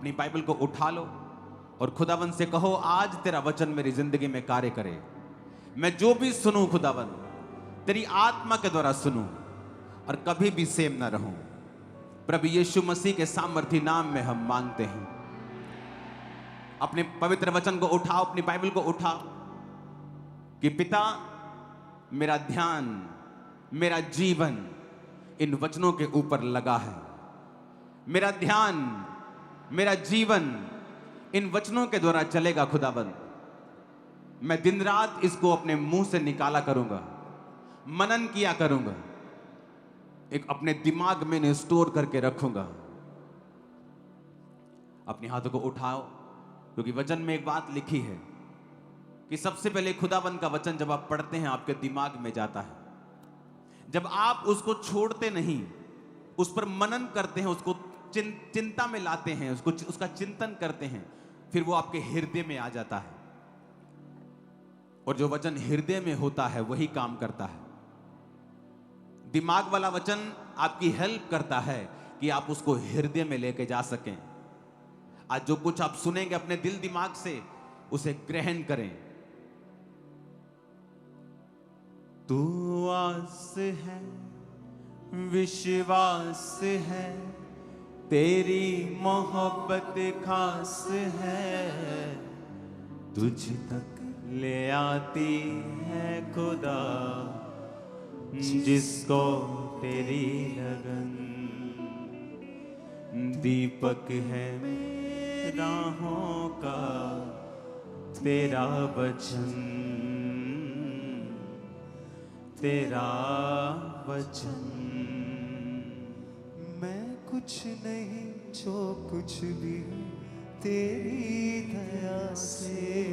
अपनी बाइबल को उठा लो और खुदावन से कहो, आज तेरा वचन मेरी जिंदगी में कार्य करे। मैं जो भी सुनूं खुदावन, तेरी आत्मा के द्वारा सुनूं और कभी भी सेम ना रहूं। प्रभु यीशु मसीह के सामर्थी नाम में हम मांगते हैं। अपने पवित्र वचन को उठाओ, अपनी बाइबल को उठाओ कि पिता, मेरा ध्यान, मेरा जीवन इन वचनों के ऊपर लगा है। मेरा ध्यान, मेरा जीवन इन वचनों के द्वारा चलेगा खुदाबंद। मैं दिन रात इसको अपने मुंह से निकाला करूंगा, मनन किया करूंगा, एक अपने दिमाग में इन्हें स्टोर करके रखूंगा। अपने हाथों को उठाओ, क्योंकि वचन में एक बात लिखी है कि सबसे पहले खुदाबंद का वचन जब आप पढ़ते हैं आपके दिमाग में जाता है। जब आप उसको छोड़ते नहीं, उस पर मनन करते हैं, उसको चिंता में लाते हैं, उसका चिंतन करते हैं, फिर वो आपके हृदय में आ जाता है। और जो वचन हृदय में होता है वही काम करता है। दिमाग वाला वचन आपकी हेल्प करता है कि आप उसको हृदय में लेके जा सकें। आज जो कुछ आप सुनेंगे अपने दिल दिमाग से उसे ग्रहण करें। तू आस है, विश्वास है, तेरी मोहब्बत खास है, तुझ तक ले आती है खुदा, जिसको तेरी लगन। दीपक है राहों का तेरा वचन, तेरा वचन। मैं कुछ नहीं जो कुछ भी तेरी दया से,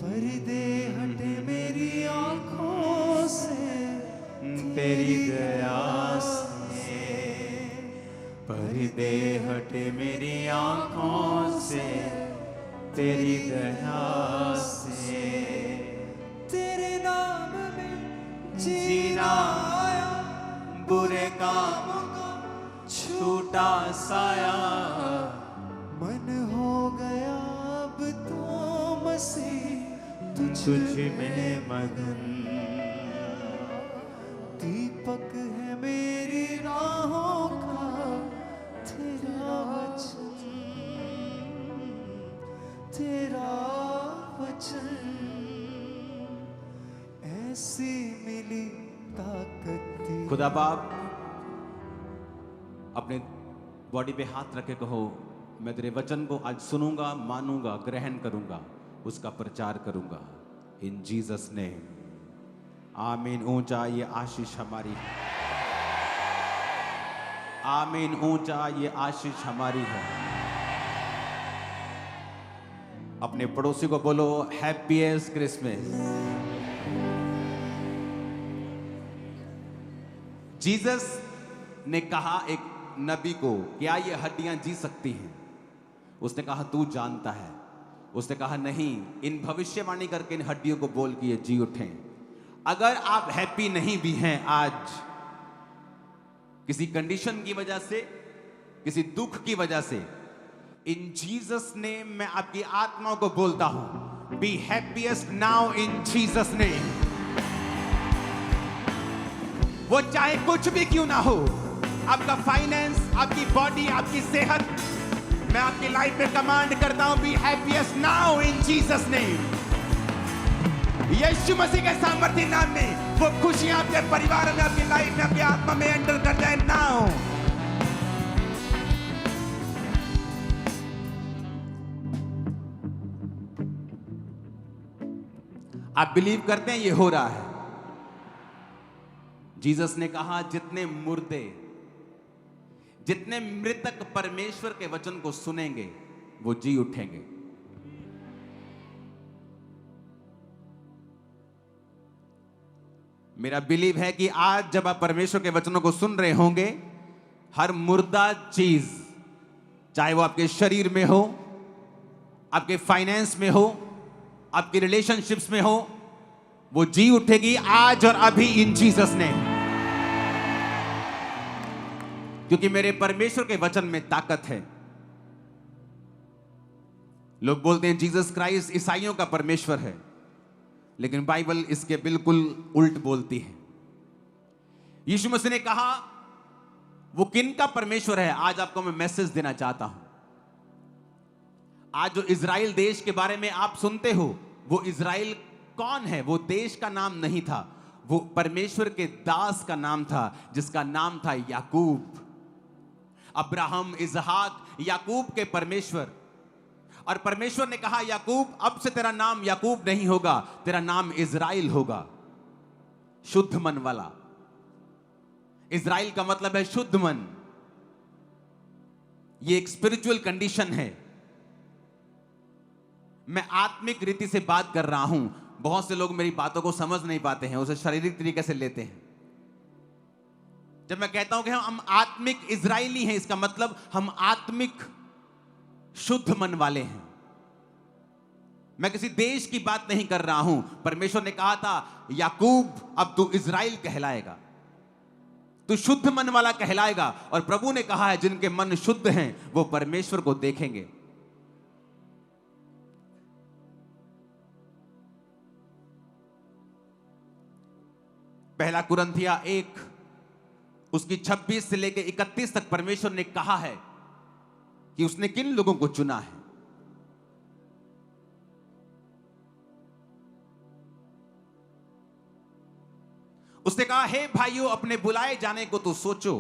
पर्दे हटे मेरी आंखों से, तेरी दया से पर्दे हटे मेरी आंखों से, तेरी दया से। तेरे नाम में जीना आया, बुरे कामों का छूटा साया, मन हो गया अब तो मसीह तुझ में मगन। दीपक है मेरी राहों का तेरा वचन, तेरा वचन। ऐसी मिली ताकत खुदा बाप, अपने बॉडी पे हाथ रखे कहो, मैं तेरे वचन को आज सुनूंगा, मानूंगा, ग्रहण करूंगा, उसका प्रचार करूंगा। इन जीसस नेम, आमीन। ऊंचा ये आशीष हमारी है, आमीन। ऊंचा ये आशीष हमारी है। अपने पड़ोसी को बोलो, हैप्पीएस्ट क्रिसमस। जीसस ने कहा एक नबी को, क्या ये हड्डियां जी सकती हैं? उसने कहा, तू जानता है। उसने कहा, नहीं, इन भविष्यवाणी करके इन हड्डियों को बोल कि ये जी उठें। अगर आप हैप्पी नहीं भी हैं आज, किसी कंडीशन की वजह से, किसी दुख की वजह से, इन जीसस नेम मैं आपकी आत्मा को बोलता हूं, be happiest now in Jesus name. वो चाहे कुछ भी क्यों ना हो, आपका फाइनेंस, आपकी बॉडी, आपकी सेहत, मैं आपकी लाइफ में कमांड करता हूं, be happiest now in Jesus name. Yeshu Masih के सामर्थ्य नाम में वो खुशियां आपके परिवार में, आपकी लाइफ में, आपकी आत्मा में एंटर कर जाए नाउ। आप बिलीव करते हैं ये हो रहा है? जीसस ने कहा, जितने मुर्दे, जितने मृतक परमेश्वर के वचन को सुनेंगे वो जी उठेंगे। मेरा बिलीव है कि आज जब आप परमेश्वर के वचनों को सुन रहे होंगे, हर मुर्दा चीज, चाहे वो आपके शरीर में हो, आपके फाइनेंस में हो, आपकी रिलेशनशिप्स में हो, वो जी उठेगी आज और अभी इन जीसस ने। क्योंकि मेरे परमेश्वर के वचन में ताकत है, लोग बोलते हैं जीसस क्राइस्ट ईसाइयों का परमेश्वर है, लेकिन बाइबल इसके बिल्कुल उल्ट बोलती है। यीशु मसीह ने कहा वो किन का परमेश्वर है। आज आपको मैं मैसेज देना चाहता हूं। आज जो इजराइल देश के बारे में आप सुनते हो, वो इजराइल कौन है? वो देश का नाम नहीं था, वो परमेश्वर के दास का नाम था, जिसका नाम था याकूब। अब्राहम, इसहाक, याकूब के परमेश्वर। और परमेश्वर ने कहा याकूब, अब से तेरा नाम याकूब नहीं होगा, तेरा नाम इजराइल होगा, शुद्ध मन वाला। इजराइल का मतलब है शुद्ध मन। ये एक स्पिरिचुअल कंडीशन है। मैं आत्मिक रीति से बात कर रहा हूं। बहुत से लोग मेरी बातों को समझ नहीं पाते हैं, उसे शारीरिक तरीके से लेते हैं। जब मैं कहता हूं कि हम आत्मिक इजरायली हैं, इसका मतलब हम आत्मिक शुद्ध मन वाले हैं। मैं किसी देश की बात नहीं कर रहा हूं। परमेश्वर ने कहा था याकूब, अब तू इजराइल कहलाएगा, तू शुद्ध मन वाला कहलाएगा। और प्रभु ने कहा है जिनके मन शुद्ध हैं वो परमेश्वर को देखेंगे। पहला कुरिन्थिया 1 उसकी 26 से लेकर 31 तक परमेश्वर ने कहा है कि उसने किन लोगों को चुना है। उसने कहा, हे भाइयों, अपने बुलाए जाने को तो सोचो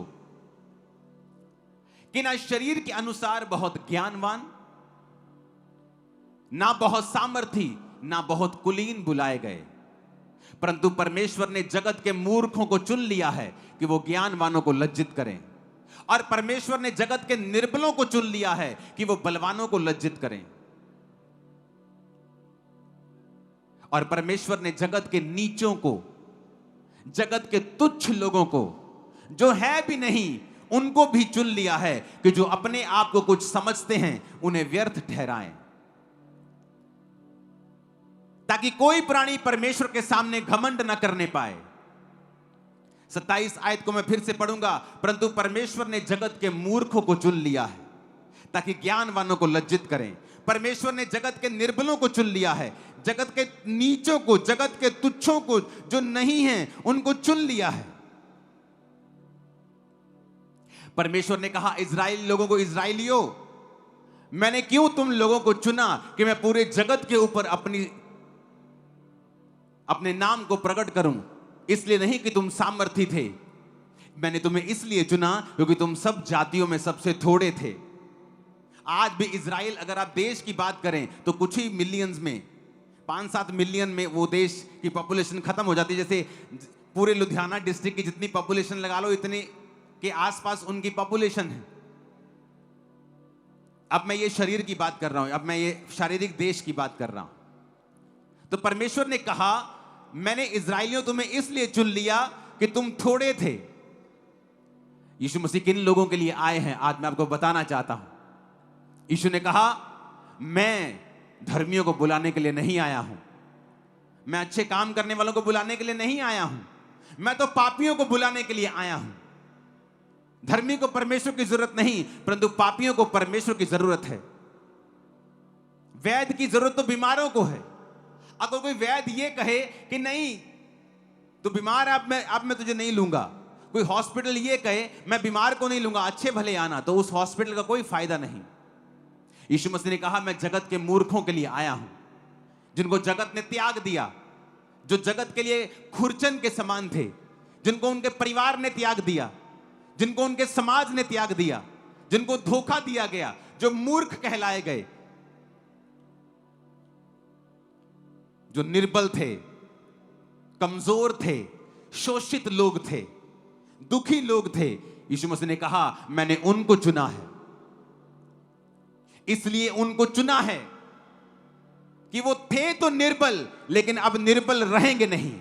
कि ना शरीर के अनुसार बहुत ज्ञानवान, ना बहुत सामर्थी, ना बहुत कुलीन बुलाए गए, परंतु परमेश्वर ने जगत के मूर्खों को चुन लिया है कि वो ज्ञानवानों को लज्जित करें, और परमेश्वर ने जगत के निर्बलों को चुन लिया है कि वो बलवानों को लज्जित करें, और परमेश्वर ने जगत के नीचों को, जगत के तुच्छ लोगों को, जो है भी नहीं, उनको भी चुन लिया है कि जो अपने आप को कुछ समझते हैं उन्हें व्यर्थ ठहराएं, ताकि कोई प्राणी परमेश्वर के सामने घमंड न करने पाए। 27 आयत को मैं फिर से पढ़ूंगा। परंतु परमेश्वर ने जगत के मूर्खों को चुन लिया है ताकि ज्ञानवानों को लज्जित करें। परमेश्वर ने जगत के निर्बलों को चुन लिया है, जगत के नीचों को, जगत के तुच्छों को, जो नहीं हैं उनको चुन लिया है। परमेश्वर ने कहा इजराइल लोगों को, इजराइलियों, मैंने क्यों तुम लोगों को चुना कि मैं पूरे जगत के ऊपर अपने नाम को प्रकट करूं। इसलिए नहीं कि तुम सामर्थी थे, मैंने तुम्हें इसलिए चुना क्योंकि तुम सब जातियों में सबसे थोड़े थे। आज भी इजराइल, अगर आप देश की बात करें तो कुछ ही मिलियंस में, 5-7 मिलियन में वो देश की पॉपुलेशन खत्म हो जाती है। जैसे पूरे लुधियाना डिस्ट्रिक्ट की जितनी पॉपुलेशन लगा लो, इतने के आसपास उनकी पॉपुलेशन है। अब मैं ये शरीर की बात कर रहा हूं, अब मैं ये शारीरिक देश की बात कर रहा हूं। तो परमेश्वर ने कहा मैंने इजराइलियों तुम्हें इसलिए चुन लिया कि तुम थोड़े थे। यीशु मसीह किन लोगों के लिए आए हैं आज मैं आपको बताना चाहता हूं। यीशु ने कहा मैं धर्मियों को बुलाने के लिए नहीं आया हूं, मैं अच्छे काम करने वालों को बुलाने के लिए नहीं आया हूं, मैं तो पापियों को बुलाने के लिए आया हूं। धर्मी को परमेश्वर की जरूरत नहीं, परंतु पापियों को परमेश्वर की जरूरत है। वैद्य की जरूरत तो बीमारों को है। अगर कोई वैद्य ये कहे कि नहीं तू बीमार है, अब मैं तुझे नहीं लूंगा, कोई हॉस्पिटल ये कहे मैं बीमार को नहीं लूंगा, अच्छे भले आना, तो उस हॉस्पिटल का कोई फायदा नहीं। यीशु मसीह ने कहा मैं जगत के मूर्खों के लिए आया हूं, जिनको जगत ने त्याग दिया, जो जगत के लिए खुरचन के समान थे, जिनको उनके परिवार ने त्याग दिया, जिनको उनके समाज ने त्याग दिया, जिनको धोखा दिया गया, जो मूर्ख कहलाए गए, जो निर्बल थे, कमजोर थे, शोषित लोग थे, दुखी लोग थे। यीशु मसीह ने कहा मैंने उनको चुना है। इसलिए उनको चुना है कि वो थे तो निर्बल, लेकिन अब निर्बल रहेंगे नहीं,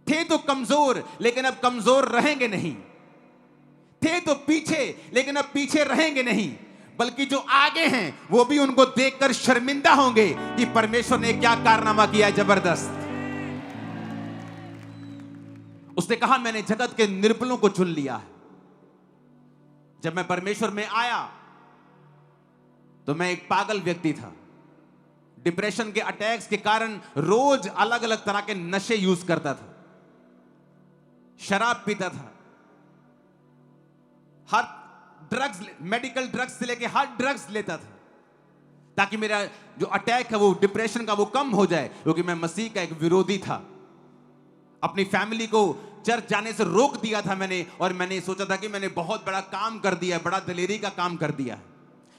थे तो कमजोर, लेकिन अब कमजोर रहेंगे नहीं, थे तो पीछे, लेकिन अब पीछे रहेंगे नहीं, बल्कि जो आगे हैं वो भी उनको देखकर शर्मिंदा होंगे कि परमेश्वर ने क्या कारनामा किया जबरदस्त। उसने कहा मैंने जगत के निर्बलों को चुन लिया है। जब मैं परमेश्वर में आया तो मैं एक पागल व्यक्ति था। डिप्रेशन के अटैक्स के कारण रोज अलग अलग तरह के नशे यूज करता था, शराब पीता था, हर ड्रग्स, मेडिकल ड्रग्स से लेके हर ड्रग्स लेता था ताकि मेरा जो अटैक है वो डिप्रेशन का वो कम हो जाए, क्योंकि मैं मसीह का एक विरोधी था। अपनी फैमिली को चर्च जाने से रोक दिया था मैंने, और मैंने सोचा था कि मैंने बहुत बड़ा काम कर दिया, बड़ा दलेरी का काम कर दिया,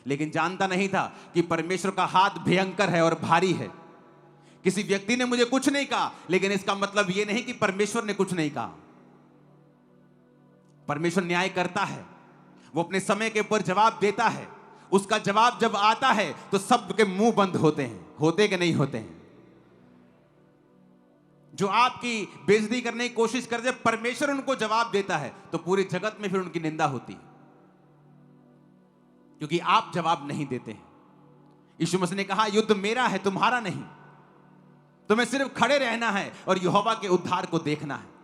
लेकिन जानता नहीं था कि परमेश्वर का हाथ भयंकर है और भारी है। किसी व्यक्ति ने मुझे कुछ नहीं कहा, लेकिन इसका मतलब यह नहीं कि परमेश्वर ने कुछ नहीं कहा। परमेश्वर न्याय करता है, वो अपने समय के ऊपर जवाब देता है। उसका जवाब जब आता है तो सबके मुंह बंद होते हैं, होते कि नहीं होते हैं। जो आपकी बेइज्जती करने की कोशिश करते, परमेश्वर उनको जवाब देता है तो पूरी जगत में फिर उनकी निंदा होती है, क्योंकि आप जवाब नहीं देते हैं। यीशु मसीह ने कहा, युद्ध मेरा है, तुम्हारा नहीं। तुम्हें सिर्फ खड़े रहना है और यहोवा के उद्धार को देखना है।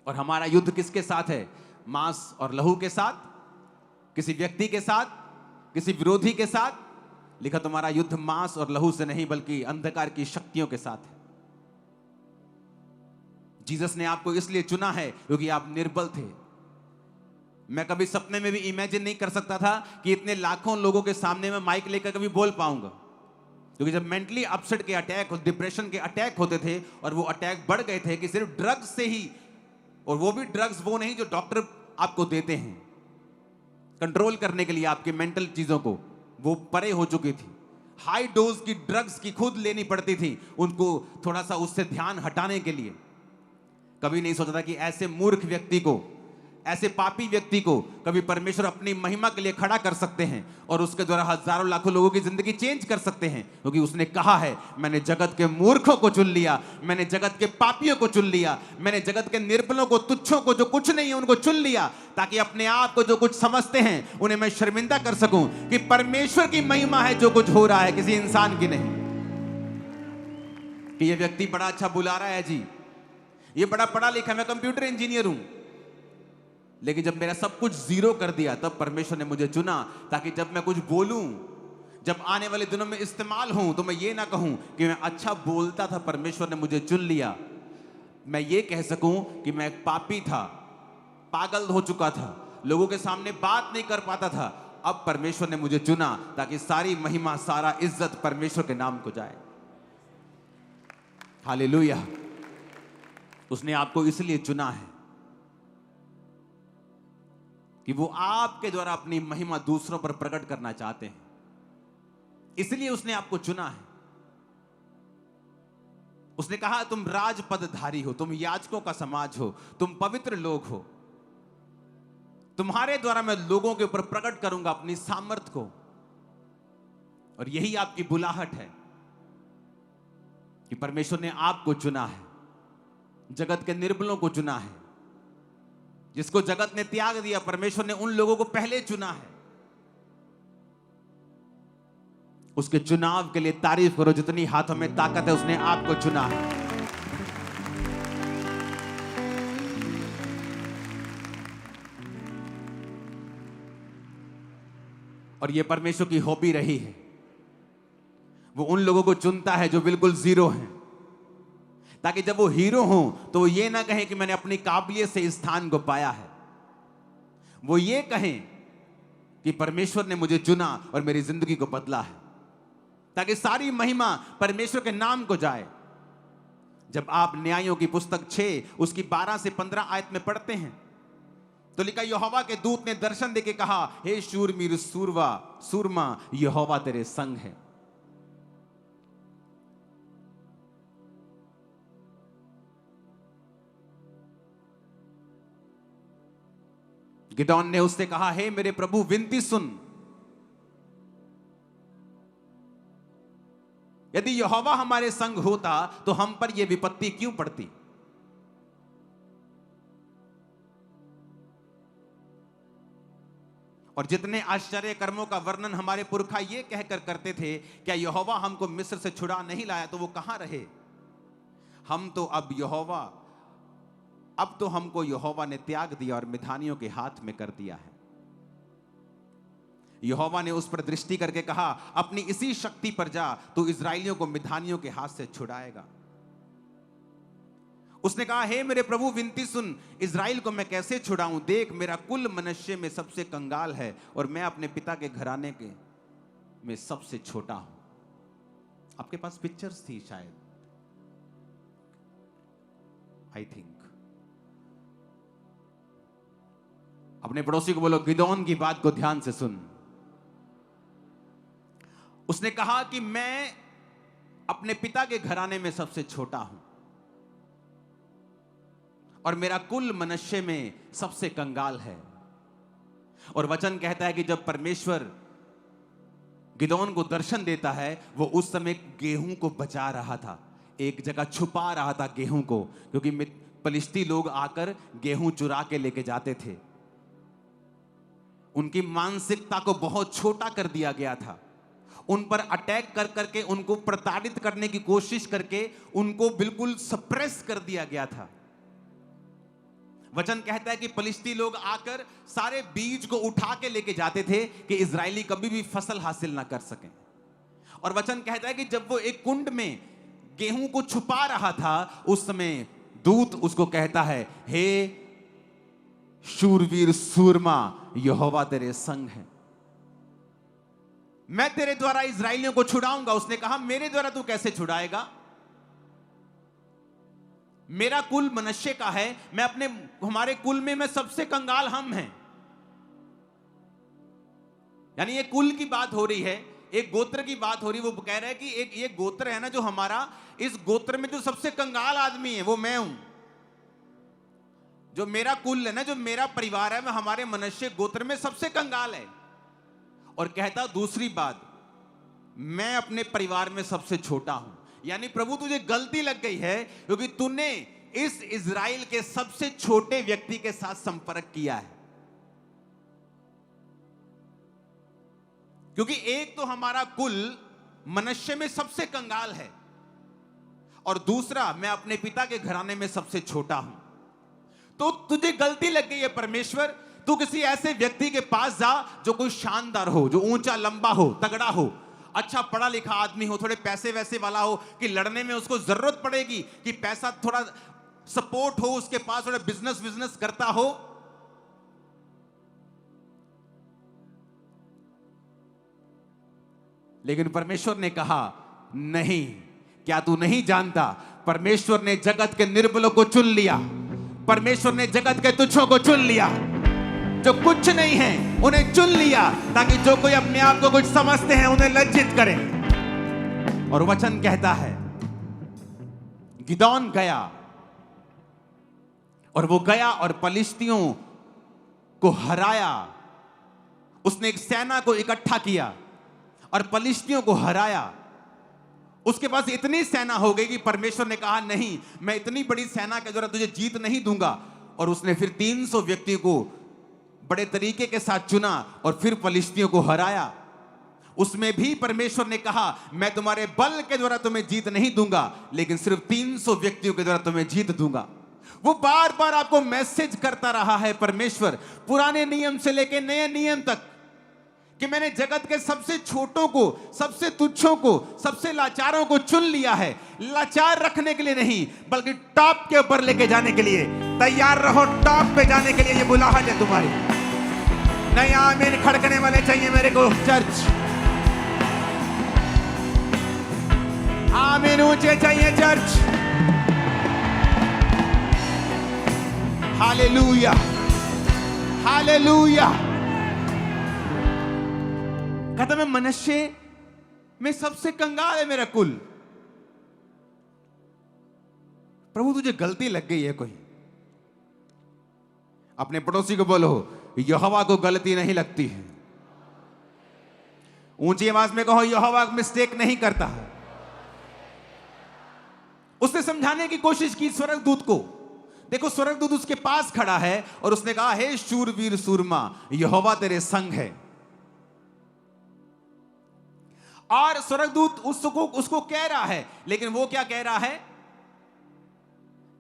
और हमारा युद्ध किसके साथ है? मांस और लहू के साथ, किसी व्यक्ति के साथ, किसी विरोधी के साथ। लिखा, तुम्हारा युद्ध मांस और लहू से नहीं बल्कि अंधकार की शक्तियों के साथ है। जीसस ने आपको इसलिए चुना है क्योंकि आप निर्बल थे। मैं कभी सपने में भी इमेजिन नहीं कर सकता था कि इतने लाखों लोगों के सामने में माइक लेकर कभी बोल पाऊंगा, क्योंकि जब मेंटली अपसेट के अटैक, डिप्रेशन के अटैक होते थे और वो अटैक बढ़ गए थे कि सिर्फ ड्रग्स से ही, और वो भी ड्रग्स वो नहीं जो डॉक्टर आपको देते हैं कंट्रोल करने के लिए आपके मेंटल चीजों को, वो परे हो चुकी थी। हाई डोज की ड्रग्स की खुद लेनी पड़ती थी उनको थोड़ा सा उससे ध्यान हटाने के लिए। कभी नहीं सोचा था कि ऐसे मूर्ख व्यक्ति को, ऐसे पापी व्यक्ति को कभी परमेश्वर अपनी महिमा के लिए खड़ा कर सकते हैं और उसके द्वारा हजारों लाखों लोगों की जिंदगी चेंज कर सकते हैं, क्योंकि उसने कहा है, मैंने जगत के मूर्खों को चुन लिया, मैंने जगत के पापियों को चुन लिया, मैंने जगत के निर्बलों को, तुच्छों को, जो कुछ नहीं है उनको चुन लिया, ताकि अपने आप को जो कुछ समझते हैं उन्हें मैं शर्मिंदा कर सकूं कि परमेश्वर की महिमा है जो कुछ हो रहा है, किसी इंसान की नहीं। कि ये व्यक्ति बड़ा अच्छा बुला रहा है जी, ये बड़ा पढ़ा लिखा, मैं कंप्यूटर इंजीनियर हूं, लेकिन जब मेरा सब कुछ जीरो कर दिया तब परमेश्वर ने मुझे चुना, ताकि जब मैं कुछ बोलूं, जब आने वाले दिनों में इस्तेमाल हूं, तो मैं ये ना कहूं कि मैं अच्छा बोलता था, परमेश्वर ने मुझे चुन लिया। मैं ये कह सकूं कि मैं एक पापी था, पागल हो चुका था, लोगों के सामने बात नहीं कर पाता था। अब परमेश्वर ने मुझे चुना ताकि सारी महिमा, सारा इज्जत परमेश्वर के नाम को जाए। हालेलुया। उसने आपको इसलिए चुना है कि वो आपके द्वारा अपनी महिमा दूसरों पर प्रकट करना चाहते हैं, इसलिए उसने आपको चुना है। उसने कहा, तुम राजपदधारी हो, तुम याजकों का समाज हो, तुम पवित्र लोग हो, तुम्हारे द्वारा मैं लोगों के ऊपर प्रकट करूंगा अपनी सामर्थ्य को। और यही आपकी बुलाहट है कि परमेश्वर ने आपको चुना है, जगत के निर्बलों को चुना है। जिसको जगत ने त्याग दिया, परमेश्वर ने उन लोगों को पहले चुना है। उसके चुनाव के लिए तारीफ करो, जितनी हाथों में ताकत है उसने आपको चुना है। और यह परमेश्वर की हॉबी रही है, वो उन लोगों को चुनता है जो बिल्कुल जीरो हैं, ताकि जब वो हीरो हों तो वो ये ना कहें कि मैंने अपनी काबिलियत से इस स्थान को पाया है, वो ये कहें कि परमेश्वर ने मुझे चुना और मेरी जिंदगी को बदला है, ताकि सारी महिमा परमेश्वर के नाम को जाए। जब आप न्यायों की पुस्तक 6 उसकी 12 से 15 आयत में पढ़ते हैं तो लिखा, यहोवा के दूत ने दर्शन देके कहा, हे शूरवीर सूरमा, यहोवा तेरे संग है। गिदोन ने उससे कहा, हे मेरे प्रभु विनती सुन, यदि यहोवा हमारे संग होता तो हम पर यह विपत्ति क्यों पड़ती। और जितने आश्चर्य कर्मों का वर्णन हमारे पुरखा ये कहकर करते थे, क्या यहोवा हमको मिस्र से छुड़ा नहीं लाया, तो वो कहां रहे। अब तो हमको यहोवा ने त्याग दिया और मिधानियों के हाथ में कर दिया है। यहोवा ने उस पर दृष्टि करके कहा, अपनी इसी शक्ति पर जा, तू इस्राएलियों को मिद्यानियों के हाथ से छुड़ाएगा। उसने कहा, हे मेरे प्रभु, विनती सुन, इस्राएल को मैं कैसे छुड़ाऊं? देख, मेरा कुल मनुष्य में सबसे कंगाल है और मैं अपने पिता के घराने के में सबसे छोटा हूं। आपके पास पिक्चर्स थी शायद, आई थिंक। अपने पड़ोसी को बोलो, गिदोन की बात को ध्यान से सुन। उसने कहा कि मैं अपने पिता के घराने में सबसे छोटा हूं और मेरा कुल मनुष्य में सबसे कंगाल है। और वचन कहता है कि जब परमेश्वर गिदोन को दर्शन देता है, वो उस समय गेहूं को बचा रहा था, एक जगह छुपा रहा था गेहूं को, क्योंकि पलिश्ती लोग आकर गेहूं चुरा के लेके जाते थे। उनकी मानसिकता को बहुत छोटा कर दिया गया था। उन पर अटैक कर करके, उनको प्रताड़ित करने की कोशिश करके उनको बिल्कुल सप्रेस कर दिया गया था। वचन कहता है कि पलिश्ती लोग आकर सारे बीज को उठा के लेके जाते थे कि इजरायली कभी भी फसल हासिल ना कर सकें। और वचन कहता है कि जब वो एक कुंड में गेहूं को छुपा रहा था, उस समय दूत उसको कहता है, हे शूरवीर सूरमा, यहोवा तेरे संग है, मैं तेरे द्वारा इजरायलियों को छुड़ाऊंगा। उसने कहा, मेरे द्वारा तू कैसे छुड़ाएगा? मेरा कुल मनुष्य का है, मैं हमारे कुल में मैं सबसे कंगाल हम हैं। यानी ये कुल की बात हो रही है, एक गोत्र की बात हो रही है। वो कह रहा है कि एक ये गोत्र है ना जो हमारा, इस गोत्र में जो सबसे कंगाल आदमी है वो मैं हूं। जो मेरा कुल है ना, जो मेरा परिवार है, वह हमारे मनुष्य गोत्र में सबसे कंगाल है। और कहता दूसरी बात, मैं अपने परिवार में सबसे छोटा हूं। यानी प्रभु, तुझे गलती लग गई है क्योंकि तूने इस इजराइल के सबसे छोटे व्यक्ति के साथ संपर्क किया है। क्योंकि एक तो हमारा कुल मनुष्य में सबसे कंगाल है और दूसरा मैं अपने पिता के घराने में सबसे छोटा हूं। तो तुझे गलती लग गई है परमेश्वर। तू किसी ऐसे व्यक्ति के पास जा जो कोई शानदार हो, जो ऊंचा लंबा हो, तगड़ा हो, अच्छा पढ़ा लिखा आदमी हो, थोड़े पैसे वैसे वाला हो कि लड़ने में उसको जरूरत पड़ेगी कि पैसा थोड़ा सपोर्ट हो, उसके पास थोड़ा बिजनेस करता हो। लेकिन परमेश्वर ने कहा, नहीं, क्या तू नहीं जानता, परमेश्वर ने जगत के निर्बलों को चुन लिया, परमेश्वर ने जगत के तुच्छों को चुन लिया, जो कुछ नहीं है उन्हें चुन लिया, ताकि जो कोई अपने आप को कुछ समझते हैं उन्हें लज्जित करें। और वचन कहता है, गिदोन गया और वो गया और पलिश्तियों को हराया। उसने एक सेना को इकट्ठा किया और पलिश्तियों को हराया। उसके पास इतनी सेना हो गई कि परमेश्वर ने कहा, नहीं, मैं इतनी बड़ी सेना के द्वारा तुझे जीत नहीं दूंगा। और उसने फिर 300 व्यक्तियों को बड़े तरीके के साथ चुना और फिर पलिश्तियों को हराया। उसमें भी परमेश्वर ने कहा, मैं तुम्हारे बल के द्वारा तुम्हें जीत नहीं दूंगा, लेकिन सिर्फ 300 व्यक्तियों के द्वारा तुम्हें जीत दूंगा। वो बार बार आपको मैसेज करता रहा है परमेश्वर, पुराने नियम से लेकर नए नियम तक, कि मैंने जगत के सबसे छोटों को, सबसे तुच्छों को, सबसे लाचारों को चुन लिया है। लाचार रखने के लिए नहीं, बल्कि टॉप के ऊपर लेके जाने के लिए। तैयार रहो टॉप पे जाने के लिए, ये बुलाहट है तुम्हारी। नहीं आमीन खड़कने वाले चाहिए मेरे को चर्च, आमीन ऊंचे चाहिए चर्च। Hallelujah, hallelujah. कहता मैं मनुष्य में सबसे कंगाल है मेरा कुल। प्रभु, तुझे गलती लग गई है कोई। अपने पड़ोसी को बोलो, यहोवा को गलती नहीं लगती है। ऊंची आवाज में कहो, यहोवा मिस्टेक नहीं करता। उसने समझाने की कोशिश की स्वर्गदूत को। देखो, स्वर्गदूत उसके पास खड़ा है और उसने कहा, हे शूरवीर सूरमा, यहोवा तेरे संग है। और स्वर्गदूत उसको कह रहा है, लेकिन वो क्या कह रहा है?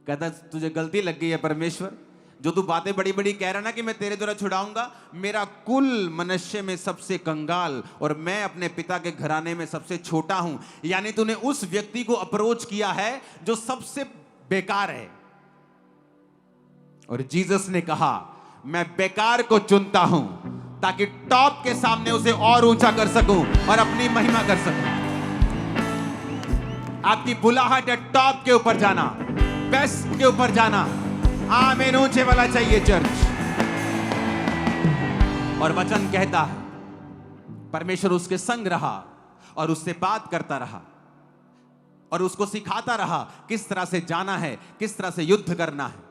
कहता तुझे गलती लग गई है परमेश्वर। जो तू बातें बड़ी बड़ी कह रहा ना कि मैं तेरे द्वारा छुड़ाऊंगा, मेरा कुल मनुष्य में सबसे कंगाल और मैं अपने पिता के घराने में सबसे छोटा हूं। यानी तूने उस व्यक्ति को अप्रोच किया है जो सबसे बेकार है। और जीसस ने कहा मैं बेकार को चुनता हूं ताकि टॉप के सामने उसे और ऊंचा कर सकूं और अपनी महिमा कर सकूं। आपकी बुलाहट है टॉप के ऊपर जाना, बेस्ट के ऊपर जाना। आमीन, ऊंचे वाला चाहिए चर्च। और वचन कहता है परमेश्वर उसके संग रहा और उससे बात करता रहा और उसको सिखाता रहा किस तरह से जाना है, किस तरह से युद्ध करना है।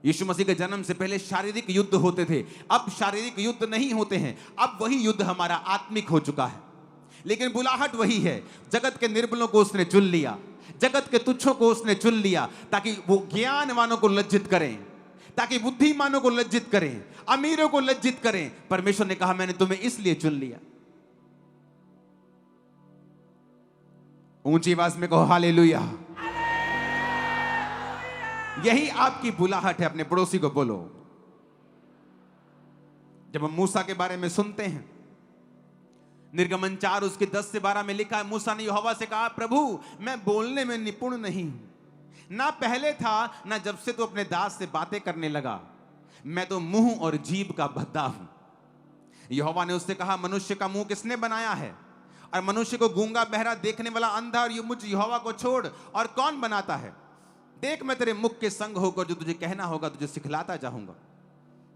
यीशु मसीह के जन्म से पहले शारीरिक युद्ध होते थे, अब शारीरिक युद्ध नहीं होते हैं। अब वही युद्ध हमारा आत्मिक हो चुका है, लेकिन बुलाहट वही है। जगत के निर्बलों को उसने चुन लिया, जगत के तुच्छों को उसने चुन लिया ताकि वो ज्ञानवानों को लज्जित करें, ताकि बुद्धिमानों को लज्जित करें, अमीरों को लज्जित करें। परमेश्वर ने कहा मैंने तुम्हें इसलिए चुन लिया। ऊंची आवाज में कहो हालेलुया। यही आपकी बुलाहट है। अपने पड़ोसी को बोलो। जब हम मूसा के बारे में सुनते हैं, निर्गमन 4 उसके 10 से 12 में लिखा है, मूसा ने यहोवा से कहा प्रभु मैं बोलने में निपुण नहीं हूं, ना पहले था ना जब से तू अपने दास से बातें करने लगा। मैं तो मुंह और जीभ का भद्दा हूं। यहोवा ने उससे कहा मनुष्य का मुंह किसने बनाया है, और मनुष्य को गूंगा बहरा देखने वाला अंधा और मुझ यहोवा को छोड़ और कौन बनाता है। देख मैं तेरे मुख के संग होकर जो तुझे कहना होगा तुझे सिखलाता जाऊंगा।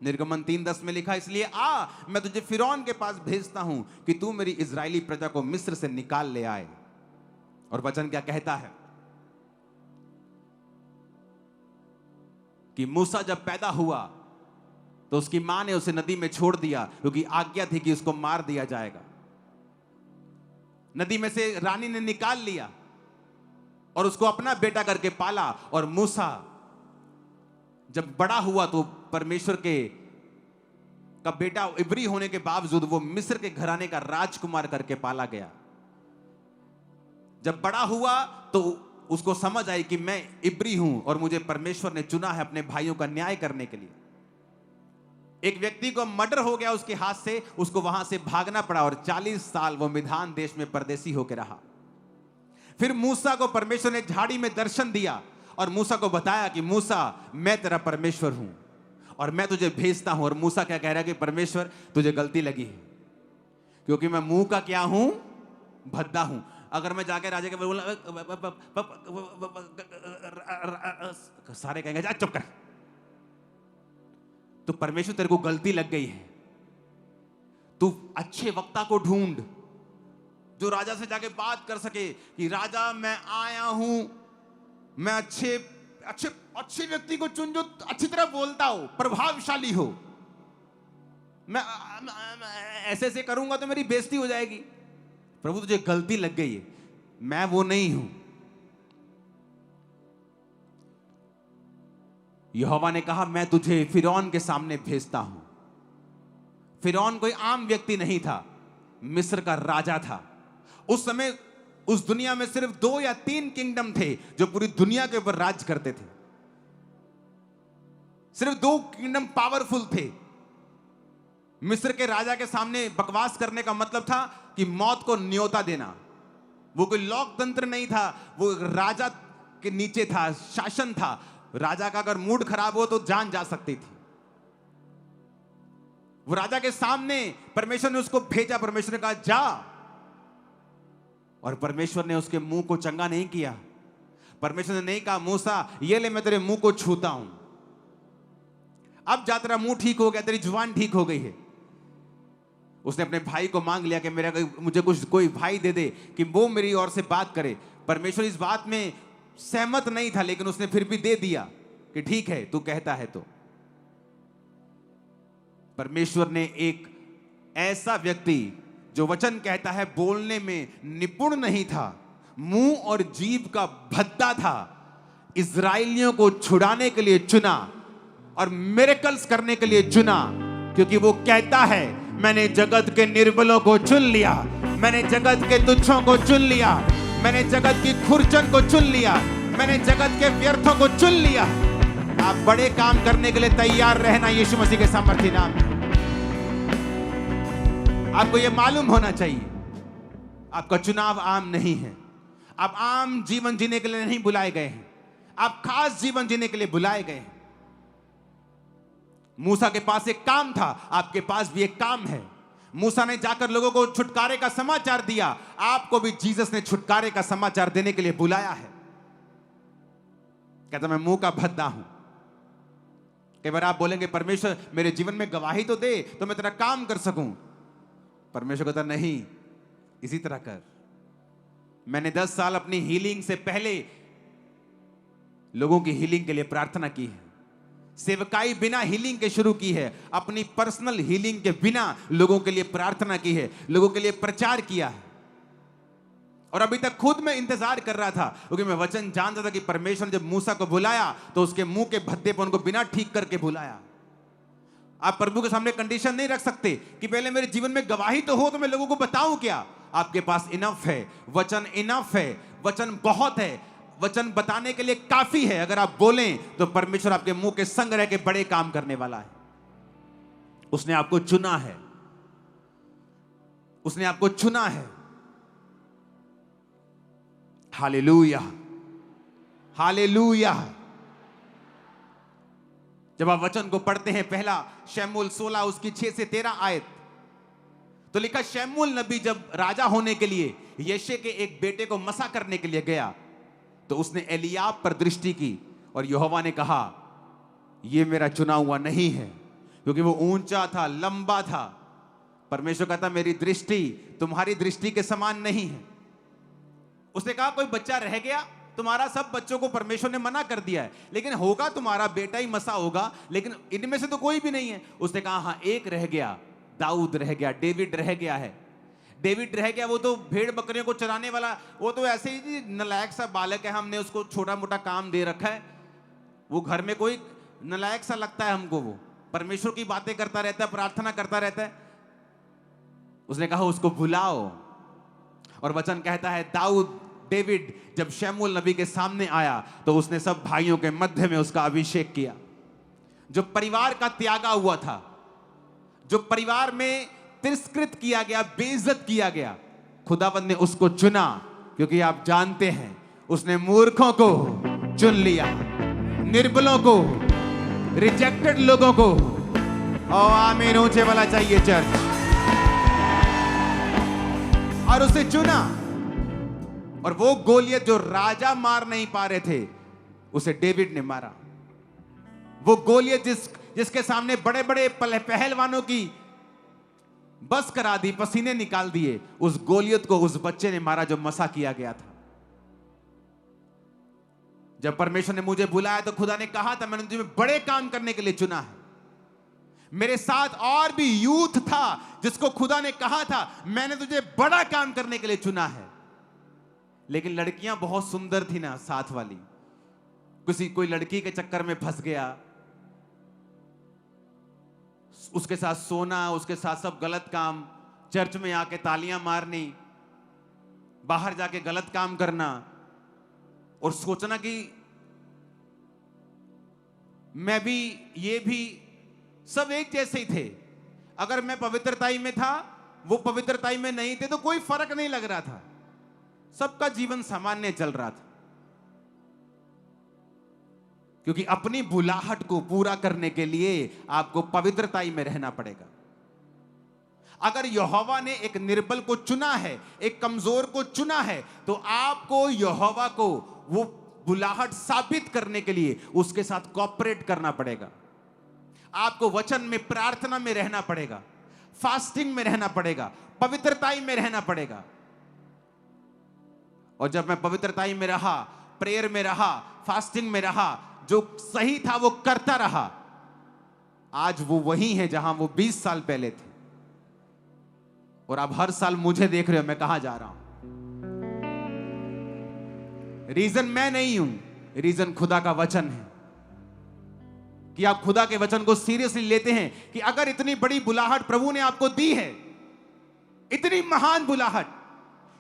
निर्गमन 3:10 में लिखा इसलिए आ मैं तुझे फिरौन के पास भेजता हूं कि तू मेरी इजरायली प्रजा को मिस्र से निकाल ले आए। और वचन क्या कहता है कि मूसा जब पैदा हुआ तो उसकी मां ने उसे नदी में छोड़ दिया, क्योंकि आज्ञा थी कि उसको मार दिया जाएगा। नदी में से रानी ने निकाल लिया और उसको अपना बेटा करके पाला। और मूसा जब बड़ा हुआ तो परमेश्वर का बेटा इब्री होने के बावजूद वो मिस्र के घराने का राजकुमार करके पाला गया। जब बड़ा हुआ तो उसको समझ आई कि मैं इब्री हूं और मुझे परमेश्वर ने चुना है अपने भाइयों का न्याय करने के लिए। एक व्यक्ति को मर्डर हो गया उसके हाथ से, उसको वहां से भागना पड़ा और 40 साल वो मिधान देश में परदेसी होकर रहा। फिर मूसा को परमेश्वर ने झाड़ी में दर्शन दिया और मूसा को बताया कि मूसा मैं तेरा परमेश्वर हूं और मैं तुझे भेजता हूं। और मूसा क्या कह रहा है कि परमेश्वर तुझे गलती लगी है, क्योंकि मैं मुंह का क्या हूं, भद्दा हूं। अगर मैं जाके राजा के बोला सारे कहेंगे जा चुप कर, तो परमेश्वर तेरे को गलती लग गई है। तू अच्छे वक्ता को ढूंढ जो राजा से जाके बात कर सके कि राजा मैं आया हूं। मैं अच्छे व्यक्ति को चुन जो अच्छी तरह बोलता हो, प्रभावशाली हो। मैं ऐसे ऐसे करूंगा तो मेरी बेइज्जती हो जाएगी। प्रभु तुझे गलती लग गई है, मैं वो नहीं हूं। यहोवा ने कहा मैं तुझे फिरौन के सामने भेजता हूं। फिरौन कोई आम व्यक्ति नहीं था, मिस्र का राजा था। उस समय उस दुनिया में सिर्फ 2 या 3 किंगडम थे जो पूरी दुनिया के ऊपर राज करते थे। सिर्फ 2 किंगडम पावरफुल थे। मिस्र के राजा के सामने बकवास करने का मतलब था कि मौत को न्योता देना। वो कोई लोकतंत्र नहीं था, वो राजा के नीचे था, शासन था। राजा का अगर मूड खराब हो तो जान जा सकती थी। वो राजा के सामने परमेश्वर ने उसको भेजा। परमेश्वर ने कहा जा, और परमेश्वर ने उसके मुंह को चंगा नहीं किया। परमेश्वर ने नहीं कहा मूसा ये ले मैं तेरे मुंह को छूता हूं, अब जा तेरा मुंह ठीक हो गया, तेरी जुबान ठीक हो गई है। उसने अपने भाई को मांग लिया कि मेरा मुझे कोई भाई दे दे कि वो मेरी ओर से बात करे। परमेश्वर इस बात में सहमत नहीं था, लेकिन उसने फिर भी दे दिया कि ठीक है तू कहता है तो। परमेश्वर ने एक ऐसा व्यक्ति जो वचन कहता है बोलने में निपुण नहीं था, मुंह और जीभ का भद्दा था, इजराइलियों को छुड़ाने के लिए चुना और मिरेकल्स करने के लिए चुना। क्योंकि वो कहता है मैंने जगत के निर्बलों को चुन लिया, मैंने जगत के तुच्छों को चुन लिया, मैंने जगत की खुरचन को चुन लिया, मैंने जगत के व्यर्थों को चुन लिया। आप बड़े काम करने के लिए तैयार रहना यीशु मसीह के सामर्थ्य नाम में। आपको यह मालूम होना चाहिए आपका चुनाव आम नहीं है। आप आम जीवन जीने के लिए नहीं बुलाए गए हैं, आप खास जीवन जीने के लिए बुलाए गए हैं। मूसा के पास एक काम था, आपके पास भी एक काम है। मूसा ने जाकर लोगों को छुटकारे का समाचार दिया, आपको भी जीसस ने छुटकारे का समाचार देने के लिए बुलाया है। कहता मैं मुंह का भद्दा हूं। कई बार आप बोलेंगे परमेश्वर मेरे जीवन में गवाही तो दे तो मैं तेरा काम कर सकूं। परमेश्वर कहता नहीं, इसी तरह कर। मैंने 10 साल अपनी हीलिंग से पहले लोगों की हीलिंग के लिए प्रार्थना की है। सेवकाई बिना हीलिंग के शुरू की है, अपनी पर्सनल हीलिंग के बिना लोगों के लिए प्रार्थना की है, लोगों के लिए प्रचार किया है। और अभी तक खुद मैं इंतजार कर रहा था, क्योंकि मैं वचन जानता था कि परमेश्वर ने जब मूसा को बुलाया तो उसके मुंह के भद्देपन को बिना ठीक करके बुलाया। आप प्रभु के सामने कंडीशन नहीं रख सकते कि पहले मेरे जीवन में गवाही तो हो तो मैं लोगों को बताऊं क्या। आपके पास इनफ है, वचन इनफ है, वचन बहुत है, वचन बताने के लिए काफी है। अगर आप बोलें तो परमेश्वर आपके मुंह के संग रह के बड़े काम करने वाला है। उसने आपको चुना है, उसने आपको चुना है। Hallelujah, hallelujah. जब आप वचन को पढ़ते हैं, पहला शमूएल 16 उसकी 6 से 13 आयत, तो लिखा शमूएल नबी जब राजा होने के लिए यशे के एक बेटे को मसा करने के लिए गया तो उसने एलियाब पर दृष्टि की और यहोवा ने कहा यह मेरा चुना हुआ नहीं है, क्योंकि वो ऊंचा था, लंबा था। परमेश्वर कहता मेरी दृष्टि तुम्हारी दृष्टि के समान नहीं है। उसने कहा कोई बच्चा रह गया, तुम्हारा सब बच्चों को परमेश्वर ने मना कर दिया है, लेकिन होगा तुम्हारा बेटा ही मसा होगा, लेकिन इनमें से तो कोई भी नहीं है। उसने कहा हाँ एक रह गया, दाऊद रह गया, डेविड रह गया है। डेविड रह गया, वो तो भेड़ बकरियों को चराने वाला, वो तो ऐसे ही नलायक सा बालक है, हमने उसको छोटा मोटा काम दे रखा है। वो घर में कोई नलायक सा लगता है हमको, वो परमेश्वर की बातें करता रहता है, प्रार्थना करता रहता है। उसने कहा उसको बुलाओ। और वचन कहता है दाऊद डेविड जब शमूएल नबी के सामने आया तो उसने सब भाइयों के मध्य में उसका अभिषेक किया। जो परिवार का त्यागा हुआ था, जो परिवार में तिरस्कृत किया गया, बेइज्जत किया गया, खुदावंद ने उसको चुना, क्योंकि आप जानते हैं उसने मूर्खों को चुन लिया, निर्बलों को, रिजेक्टेड लोगों को। ओ आमीन ऊंचे वाला चाहिए चर्च। और उसे चुना, और वो गोलियत जो राजा मार नहीं पा रहे थे उसे डेविड ने मारा। वो गोलियत जिसके सामने बड़े बड़े पहलवानों की बस करा दी, पसीने निकाल दिए, उस गोलियत को उस बच्चे ने मारा जो मसा किया गया था। जब परमेश्वर ने मुझे बुलाया तो खुदा ने कहा था मैंने तुम्हें बड़े काम करने के लिए चुना है। मेरे साथ और भी यूथ था जिसको खुदा ने कहा था मैंने तुझे बड़ा काम करने के लिए चुना है। लेकिन लड़कियां बहुत सुंदर थी ना साथ वाली, कोई लड़की के चक्कर में फंस गया, उसके साथ सोना, उसके साथ सब गलत काम, चर्च में आके तालियां मारनी, बाहर जाके गलत काम करना और सोचना कि मैं भी, ये भी, सब एक जैसे ही थे। अगर मैं पवित्रताई में था, वो पवित्रताई में नहीं थे, तो कोई फर्क नहीं लग रहा था, सबका जीवन सामान्य चल रहा था। क्योंकि अपनी बुलाहट को पूरा करने के लिए आपको पवित्रताई में रहना पड़ेगा। अगर यहोवा ने एक निर्बल को चुना है, एक कमजोर को चुना है, तो आपको यहोवा को वो बुलाहट साबित करने के लिए उसके साथ कोऑपरेट करना पड़ेगा। आपको वचन में, प्रार्थना में रहना पड़ेगा, फास्टिंग में रहना पड़ेगा, पवित्रताई में रहना पड़ेगा। और जब मैं पवित्रताई में रहा, प्रेयर में रहा, फास्टिंग में रहा, जो सही था वो करता रहा, आज वो वही है जहां वो 20 साल पहले थे। और आप हर साल मुझे देख रहे हो मैं कहां जा रहा हूं। रीजन मैं नहीं हूं, रीजन खुदा का वचन है कि आप खुदा के वचन को सीरियसली लेते हैं कि अगर इतनी बड़ी बुलाहट प्रभु ने आपको दी है, इतनी महान बुलाहट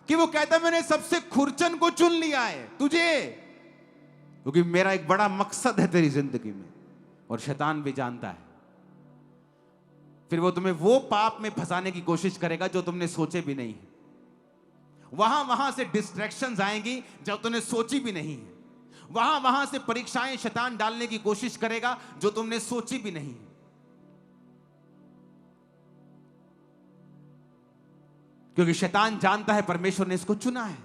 कि वो कहता है मैंने सबसे खुरचन को चुन लिया है तुझे, क्योंकि मेरा एक बड़ा मकसद है तेरी जिंदगी में। और शैतान भी जानता है। फिर वो तुम्हें वो पाप में फंसाने की कोशिश करेगा जो तुमने सोचे भी नहीं है। वहां से डिस्ट्रैक्शंस आएंगी जो तुमने सोची भी नहीं है। वहां से परीक्षाएं शैतान डालने की कोशिश करेगा जो तुमने सोची भी नहीं है। क्योंकि शैतान जानता है परमेश्वर ने इसको चुना है,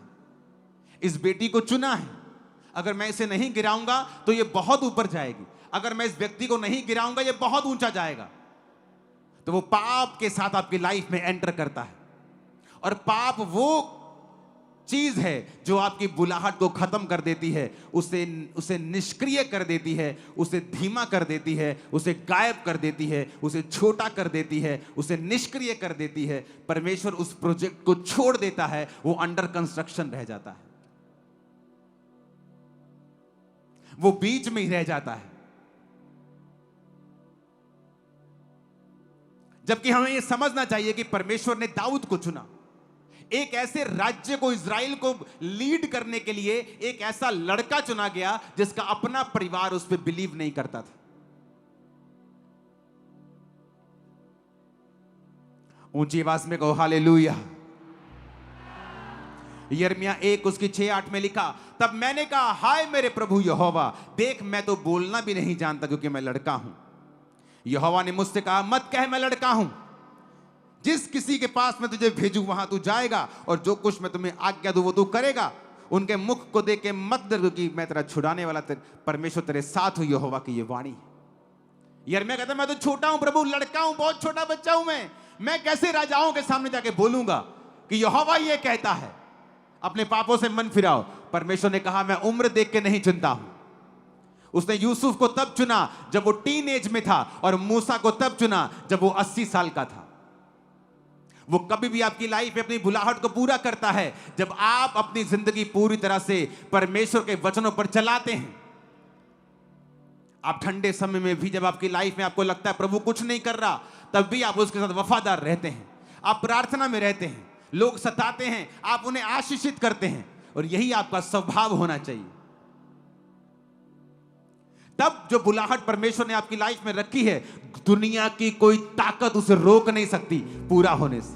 इस बेटी को चुना है। अगर मैं इसे नहीं गिराऊंगा तो ये बहुत ऊपर जाएगी, अगर मैं इस व्यक्ति को नहीं गिराऊंगा ये बहुत ऊंचा जाएगा। तो वो पाप के साथ आपकी लाइफ में एंटर करता है। और पाप वो चीज है जो आपकी बुलाहट को खत्म कर देती है, उसे निष्क्रिय कर देती है, उसे धीमा कर देती है, उसे गायब कर देती है, उसे छोटा कर देती है, उसे निष्क्रिय कर देती है। परमेश्वर उस प्रोजेक्ट को छोड़ देता है, वो अंडर कंस्ट्रक्शन रह जाता है, वो बीच में ही रह जाता है। जबकि हमें यह समझना चाहिए कि परमेश्वर ने दाऊद को चुना, एक ऐसे राज्य को, इज़राइल को लीड करने के लिए एक ऐसा लड़का चुना गया जिसका अपना परिवार उस पर बिलीव नहीं करता था। ऊंची आवाज में कहो हालेलुया। यिर्मयाह 1 उसकी 6-8 में लिखा, तब मैंने कहा हाय मेरे प्रभु यहोवा, देख मैं तो बोलना भी नहीं जानता क्योंकि मैं लड़का हूं। यहोवा ने मुझसे कहा मत कह मैं लड़का हूं, जिस किसी के पास मैं तुझे भेजूं वहां तू जाएगा और जो कुछ मैं तुम्हें आज्ञा दूं वो तू करेगा। उनके मुख को देख के मत डर क्योंकि मैं तेरा छुड़ाने वाला परमेश्वर तेरे साथ हूं। यहोवा की ये वाणी। यिर्मयाह कहता मैं तो छोटा हूं प्रभु, लड़का हूं, बहुत छोटा बच्चा हूं मैं कैसे राजाओं के सामने जाके बोलूंगा कि यहोवा ये कहता है अपने पापों से मन फिराओ। परमेश्वर ने कहा मैं उम्र देख के नहीं चुनता हूं। उसने यूसुफ को तब चुना जब वो टीन एज में था और मूसा को तब चुना जब वो 80 साल का था। वो कभी भी आपकी लाइफ में अपनी बुलाहट को पूरा करता है जब आप अपनी जिंदगी पूरी तरह से परमेश्वर के वचनों पर चलाते हैं। आप ठंडे समय में भी जब आपकी लाइफ में आपको लगता है प्रभु कुछ नहीं कर रहा, तब भी आप उसके साथ वफादार रहते हैं। आप प्रार्थना में रहते हैं, लोग सताते हैं, आप उन्हें आशीषित करते हैं, और यही आपका स्वभाव होना चाहिए। तब जो बुलाहट परमेश्वर ने आपकी लाइफ में रखी है, दुनिया की कोई ताकत उसे रोक नहीं सकती पूरा होने से।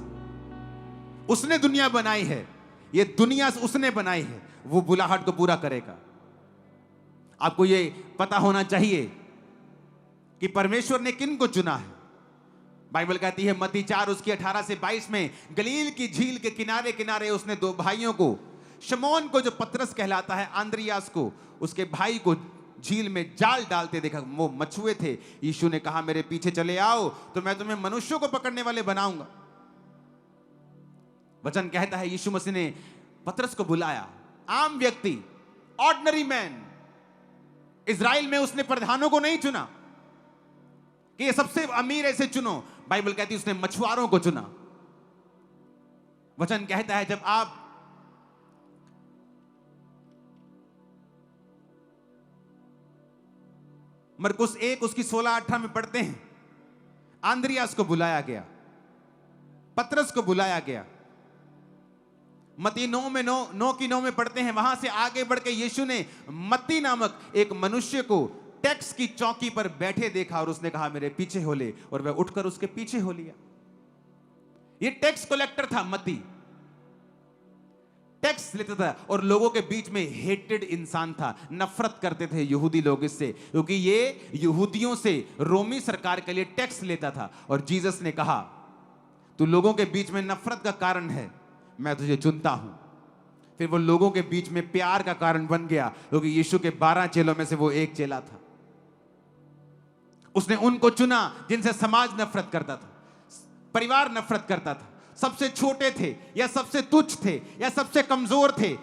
उसने दुनिया बनाई है, ये दुनिया उसने बनाई है, वो बुलाहट को पूरा करेगा। आपको ये पता होना चाहिए कि परमेश्वर ने किन को चुना है। बाइबल कहती है मत्ती 4 उसकी 18 से 22 में, गलील की झील के किनारे किनारे उसने 2 भाइयों को, शमौन को जो पतरस कहलाता है, आंद्रियास को, उसके भाई को झील में जाल डालते देखा। वो मछुए थे। यीशु ने कहा मेरे पीछे चले आओ तो मैं तुम्हें मनुष्यों को पकड़ने वाले बनाऊंगा। वचन कहता है यीशु मसीह ने पतरस को बुलाया, आम व्यक्ति, ऑर्डिनरी मैन। इज़राइल में उसने प्रधानों को नहीं चुना कि ये सबसे अमीर ऐसे चुनो। बाइबल कहती है उसने मछुआरों को चुना। वचन कहता है जब आप मरकुस 1 उसकी 16-18 में पढ़ते हैं, आंद्रियास को बुलाया गया, पतरस को बुलाया गया। मत्ती 9 में पढ़ते हैं, वहां से आगे बढ़ के यीशु ने मत्ती नामक एक मनुष्य को टैक्स की चौकी पर बैठे देखा और उसने कहा मेरे पीछे हो ले, और वह उठकर उसके पीछे हो लिया। ये टैक्स कलेक्टर था मत्ती, टैक्स लेता था और लोगों के बीच में हेटेड इंसान था। नफरत करते थे यहूदी लोग इससे, क्योंकि ये यहूदियों से रोमी सरकार के लिए टैक्स लेता था। और जीसस ने कहा तू लोगों के बीच में नफरत का कारण है, मैं तुझे चुनता हूं। फिर वो लोगों के बीच में प्यार का कारण बन गया, क्योंकि यीशु के 12 चेलों में से वो एक चेला था। उसने उनको चुना जिनसे समाज नफरत करता था, परिवार नफरत करता था, सबसे छोटे थे या सबसे तुच्छ थे या सबसे कमजोर थे,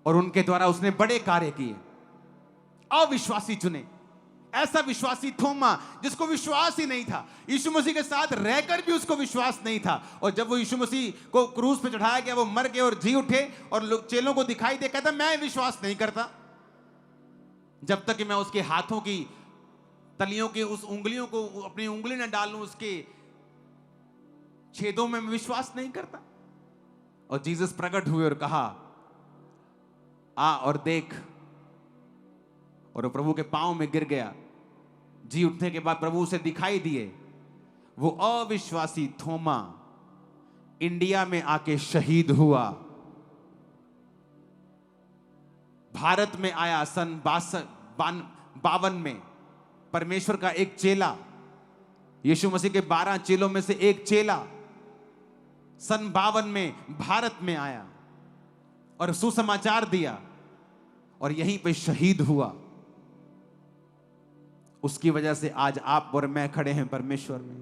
और उनके द्वारा उसने बड़े कार्य किए। अविश्वासी चुने, ऐसा विश्वासी थोमा जिसको विश्वास ही नहीं था, यीशु मसीह के साथ रहकर भी उसको विश्वास नहीं था। और जब वो यीशु मसीह को क्रूस पे चढ़ाया गया, वो मर गए और जी उठे, और लोग चेलों को दिखाई दे, कहता मैं विश्वास नहीं करता जब तक कि मैं उसके हाथों की तलियों की उस उंगलियों को अपनी उंगली न डालूं, उसके छेदों में मैं विश्वास नहीं करता। और जीसस प्रकट हुए और कहा आ और देख, और वो प्रभु के पांव में गिर गया जी उठने के बाद प्रभु उसे दिखाई दिए। वो अविश्वासी थोमा इंडिया में आके शहीद हुआ। भारत में आया सन 52 में। परमेश्वर का एक चेला, यीशु मसीह के 12 चेलों में से एक चेला सन 52 में भारत में आया और सुसमाचार दिया और यहीं पे शहीद हुआ। उसकी वजह से आज आप और मैं खड़े हैं परमेश्वर में।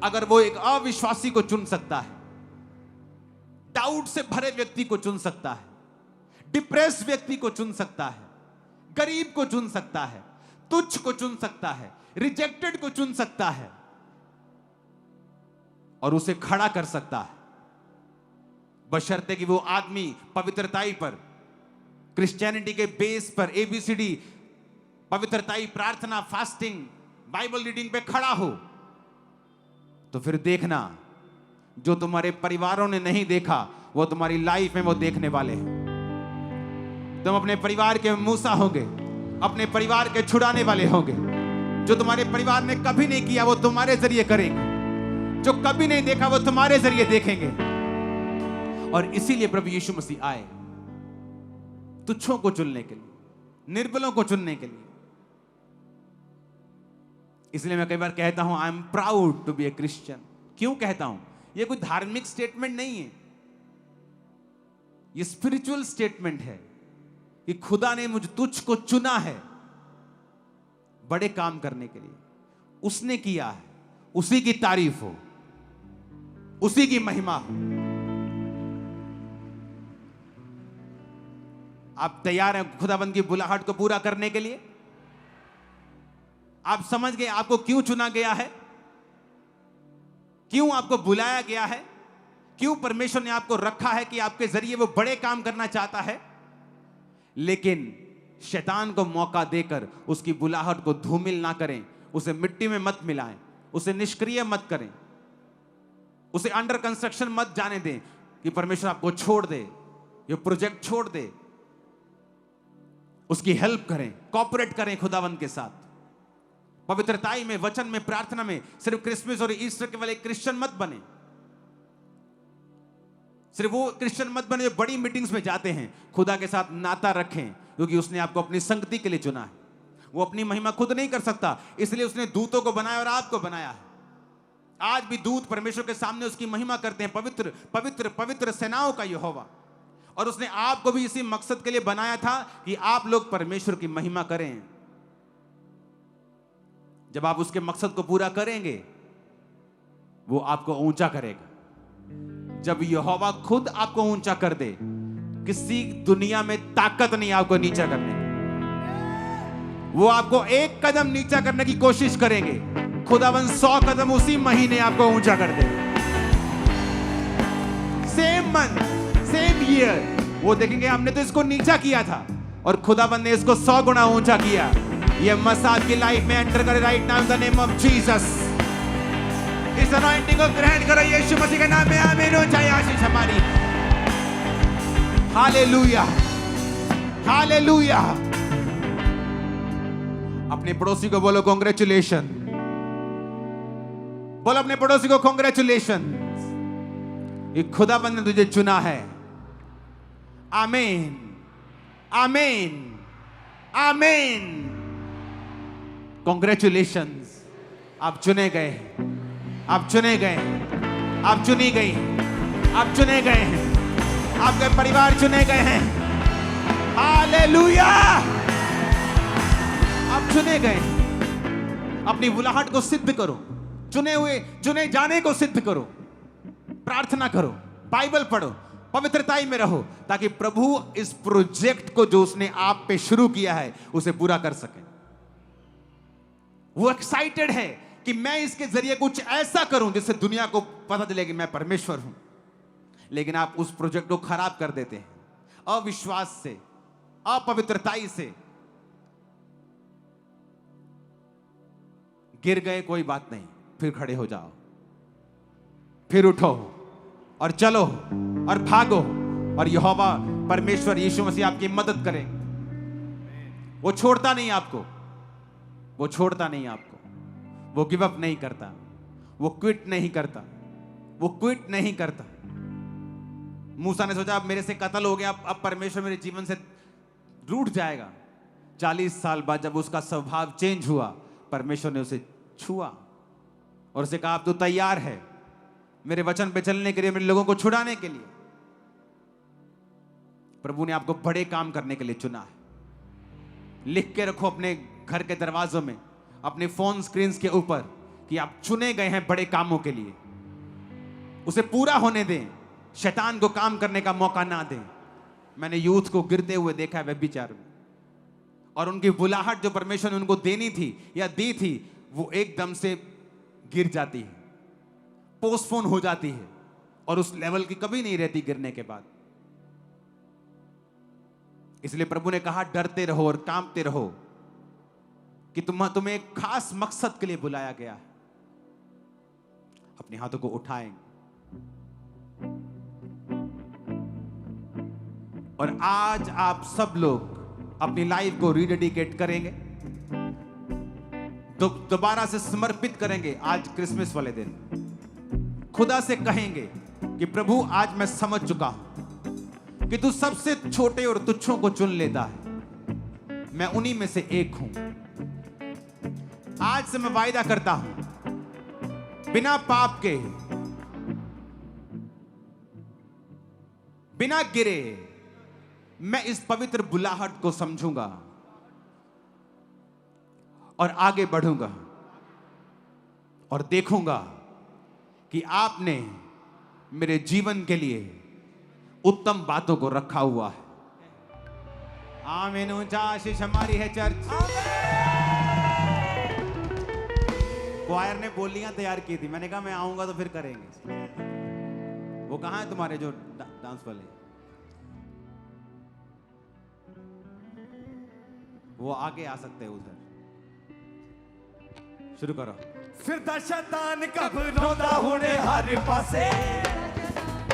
अगर वो एक अविश्वासी को चुन सकता है, डाउट से भरे व्यक्ति को चुन सकता है, डिप्रेस व्यक्ति को चुन सकता है, गरीब को चुन सकता है, तुच्छ को चुन सकता है, रिजेक्टेड को चुन सकता है और उसे खड़ा कर सकता है, बशर्ते कि वो आदमी पवित्रताई पर, क्रिश्चियनिटी के बेस पर, ABCD पवित्रताई, प्रार्थना, फास्टिंग, बाइबल रीडिंग पे खड़ा हो। तो फिर देखना, जो तुम्हारे परिवारों ने नहीं देखा वो तुम्हारी लाइफ में वो देखने वाले हैं। तुम अपने परिवार के मूसा होगे, अपने परिवार के छुड़ाने वाले होगे। जो तुम्हारे परिवार ने कभी नहीं किया वो तुम्हारे जरिए करेंगे, जो कभी नहीं देखा वो तुम्हारे जरिए देखेंगे। और इसीलिए प्रभु यीशु मसीह आए, तुच्छों को चुनने के लिए, निर्बलों को चुनने के लिए। इसलिए मैं कई बार कहता हूं, I am proud to be a Christian. क्यों कहता हूं? यह कोई धार्मिक स्टेटमेंट नहीं है, यह स्पिरिचुअल स्टेटमेंट है कि खुदा ने मुझ तुझ को चुना है बड़े काम करने के लिए। उसने किया है, उसी की तारीफ हो, उसी की महिमा हो। आप तैयार हैं खुदाबंद की बुलाहट को पूरा करने के लिए? आप समझ गए आपको क्यों चुना गया है, क्यों आपको बुलाया गया है, क्यों परमेश्वर ने आपको रखा है कि आपके जरिए वो बड़े काम करना चाहता है। लेकिन शैतान को मौका देकर उसकी बुलाहट को धूमिल ना करें, उसे मिट्टी में मत मिलाएं, उसे निष्क्रिय मत करें, उसे अंडर कंस्ट्रक्शन मत जाने दें कि परमेश्वर आपको छोड़ दे, ये प्रोजेक्ट छोड़ दे। उसकी हेल्प करें, कोऑपरेट करें खुदावंद के साथ। पवित्रताई में, वचन में, प्रार्थना में। सिर्फ क्रिसमस और ईस्टर के वाले क्रिश्चियन मत बने, सिर्फ वो क्रिश्चियन मत बने जो बड़ी मीटिंग्स में जाते हैं। खुदा के साथ नाता रखें, क्योंकि उसने आपको अपनी संगति के लिए चुना है। वो अपनी महिमा खुद नहीं कर सकता, इसलिए उसने दूतों को बनाया और आपको बनाया है। आज भी दूत परमेश्वर के सामने उसकी महिमा करते हैं, पवित्र पवित्र पवित्र सेनाओं का यहोवा। और उसने आपको भी इसी मकसद के लिए बनाया था कि आप लोग परमेश्वर की महिमा करें। जब आप उसके मकसद को पूरा करेंगे, वो आपको ऊंचा करेगा। जब यहोवा खुद आपको ऊंचा कर दे, किसी दुनिया में ताकत नहीं आपको नीचा करने की। वो आपको एक कदम नीचा करने की कोशिश करेंगे, खुदावन 100 कदम उसी महीने आपको ऊंचा कर दे। सेम मंथ, सेम ईयर वो देखेंगे हमने तो इसको नीचा किया था और खुदावन ने इसको 100 गुना ऊंचा किया। ये मसाज की लाइफ में एंटर करे right now in the name of Jesus. इस अनॉइंटिंग को ग्रहण करो यीशु मसीह के नाम में। आमीन हो जाए आशीष हमारी। Hallelujah, hallelujah. अपने पड़ोसी को बोलो कांग्रेचुलेशन, बोलो अपने पड़ोसी को कांग्रेचुलेशन, ये खुदाबंद ने तुझे चुना है। आमीन, आमीन, आमीन। कांग्रेचुलेशंस, आप चुने गए, आप चुने गए, आप चुनी गई, आप चुने गए हैं, आपके परिवार चुने गए हैं। हालेलुया, आप चुने गए। अपनी बुलाहट को सिद्ध करो, चुने हुए चुने जाने को सिद्ध करो। प्रार्थना करो, बाइबल पढ़ो, पवित्रताई में रहो, ताकि प्रभु इस प्रोजेक्ट को जो उसने आप पे शुरू किया है उसे पूरा कर सके। वो एक्साइटेड है कि मैं इसके जरिए कुछ ऐसा करूं जिससे दुनिया को पता चले कि मैं परमेश्वर हूं। लेकिन आप उस प्रोजेक्ट को खराब कर देते हैं, अविश्वास से, अपवित्रताई से। गिर गए कोई बात नहीं, फिर खड़े हो जाओ, फिर उठो और चलो और भागो, और यहोवा परमेश्वर यीशु मसीह आपकी मदद करें। वो छोड़ता नहीं आपको, वो छोड़ता नहीं आपको, वो गिव अप नहीं करता, वो क्विट नहीं करता, वो क्विट नहीं करता। मूसा ने सोचा अब मेरे से कत्ल हो गया, अब परमेश्वर मेरे जीवन से रूठ जाएगा। 40 साल बाद जब उसका स्वभाव चेंज हुआ, परमेश्वर ने उसे छुआ और उसे कहा अब तू तैयार है मेरे वचन पे चलने के लिए, मेरे लोगों को छुड़ाने के लिए। प्रभु ने आपको बड़े काम करने के लिए चुना है। लिख के रखो अपने घर के दरवाजों में, अपने फोन स्क्रीन के ऊपर कि आप चुने गए हैं बड़े कामों के लिए। उसे पूरा होने दें, शैतान को काम करने का मौका ना दें। मैंने यूथ को गिरते हुए देखा है व्यभिचार में, और उनकी बुलाहट जो परमेश्वर ने उनको देनी थी या दी थी, वो एकदम से गिर जाती है, पोस्टपोन हो जाती है, और उस लेवल की कभी नहीं रहती गिरने के बाद। इसलिए प्रभु ने कहा डरते रहो और कांपते रहो कि तुम्हें एक खास मकसद के लिए बुलाया गया है। अपने हाथों को उठाएं और आज आप सब लोग अपनी लाइफ को रिडेडिकेट करेंगे, तो दोबारा से समर्पित करेंगे। आज क्रिसमस वाले दिन खुदा से कहेंगे कि प्रभु आज मैं समझ चुका हूं कि तू सबसे छोटे और तुच्छों को चुन लेता है, मैं उन्हीं में से एक हूं। आज से मैं वायदा करता हूं बिना पाप के, बिना गिरे मैं इस पवित्र बुलाहट को समझूंगा और आगे बढ़ूंगा और देखूंगा कि आपने मेरे जीवन के लिए उत्तम बातों को रखा हुआ है। आमीन। ऊंचा आशीष हमारी है चर्च। क्वायर ने बोलियां तैयार की थी, मैंने कहा मैं आऊंगा तो फिर करेंगे। वो कहां है तुम्हारे जो डांस वाले? वो आगे आ सकते हैं उधर। शुरू करो। फिरदा शैतान घबराउंदा हुणे हर पासे,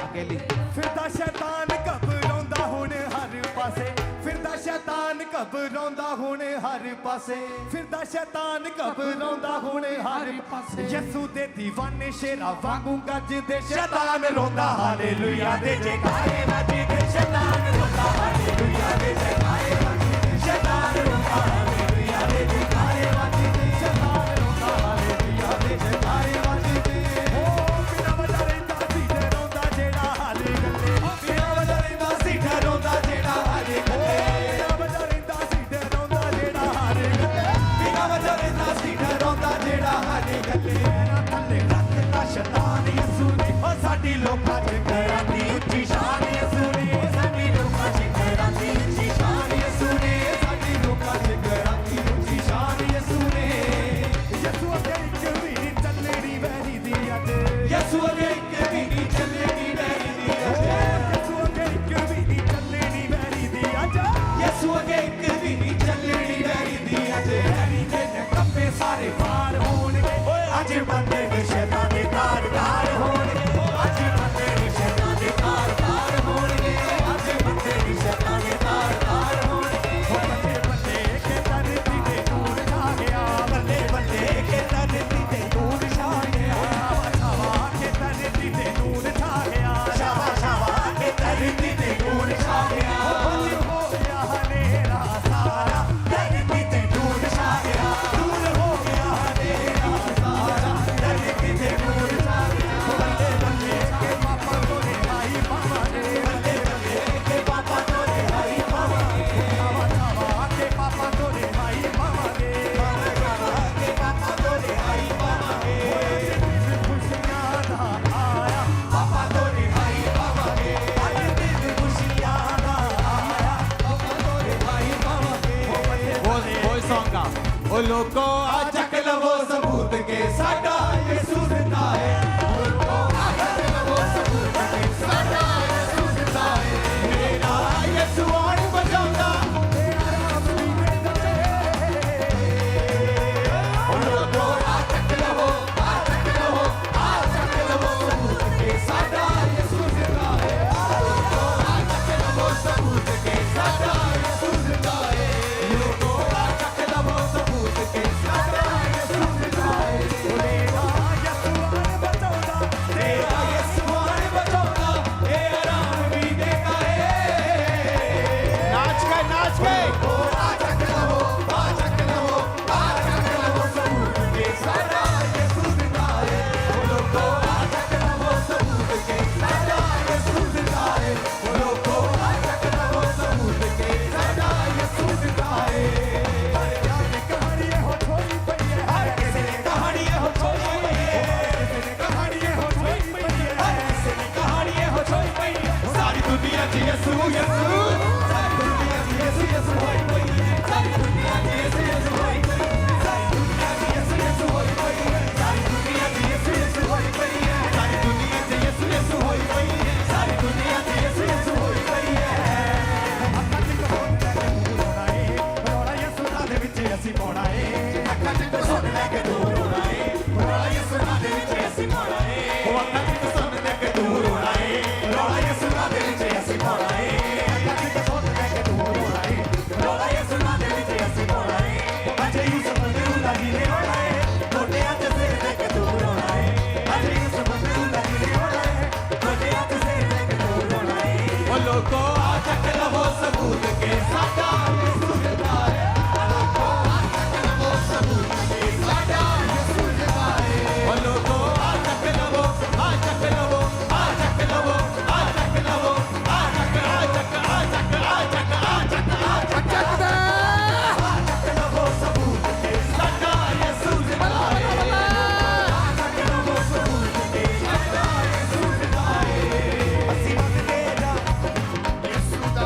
अकेली। फिरदा शैतान घबराउंदा हुणे हर पासे, फिरदा शैतान घबराउंदा हुणे हर पासे, फिरदा शैतान घबराउंदा हुणे हर पासे। यसू दे दीवाने शेरा वांगू गजदे, शैतान रोंदा हालेलुया दे जयकारे वजदे, शैतान रोंदा हालेलुया दे जयकारे वजदे, शैतान रोंदा हालेलुया दे जयकारे वजदे, शैतान रोंदा हालेलुया दे जयकारे वजदे। ओ बिना वजारे दा सीधे रोंदा जेड़ा हाले गल्ले, बिना वजारे दा सीधे रोंदा जेड़ा हाले गल्ले, बिना वजारे दा सीधे रोंदा जेड़ा हाले गल्ले, बिना वजारे दा सीधे रोंदा जेड़ा हाले गल्ले। मेरा थल्ले रखदा शैतान यसू ने, ओ साडी लोकां च करांदी उच्ची शान यसू ने, ओ साडी लोकां च करांदी उच्ची शान यसू ने, साडी लोकां च करांदी उच्ची शान यसू ने। यसू अगे इक भी नी चलनी वैरी दी अज, यसू अगे इक भी नी चलनी वैरी दी अज, यसू अगे इक भी नी चलनी वैरी दी अज, यसू अगे इक भी नी चलनी वैरी दी अज। वैरी दे कप्पे सारे पार होणगे, अज बंदे ने शैतान दे तार तार होणगे, अज बंदे ने शैतान दे तार तार होणगे, अज बंदे ने शैतान दे तार तार होणगे। ओ बल्ले बल्ले के धरती ते नूर छा गया, बल्ले बल्ले के धरती ते नूर छा गया, शावा शावा के धरती ते नूर छा गया, शावा शावा के धरती ते नूर छा गया। बंद हो गया हनेरा सारा, धरती ते नूर छा गया, दूर हो गया हनेरा सारा, धरती ते नूर छा गया। बल्ले बल्ले के पापा तोरे आई पापा ने, बल्ले बल्ले के पापा तोरे आई पापा ने, शावा शावा के पापा तोरे आई पापा ने, शावा शावा के पापा तोरे आई पापा ने। खुशियां दा आया पापा तोरे आई पापा ने, आज दिन खुशियां दा आया पापा तोरे आई पापा ने। वो सॉन्ग का ओ लोगों आ चक लवो सबूत के साडा यीशु जिंदा है, लोगों आ चक लवो सबूत के साडा यीशु जिंदा है। मेरा यीशु आन बजांदा, तेरा नाम भी बेदते। ओ लोगों आ चक लवो सबूत के साडा यीशु जिंदा है, लोगों आ चक लवो सबूत के साडा यीशु जिंदा है। लोगों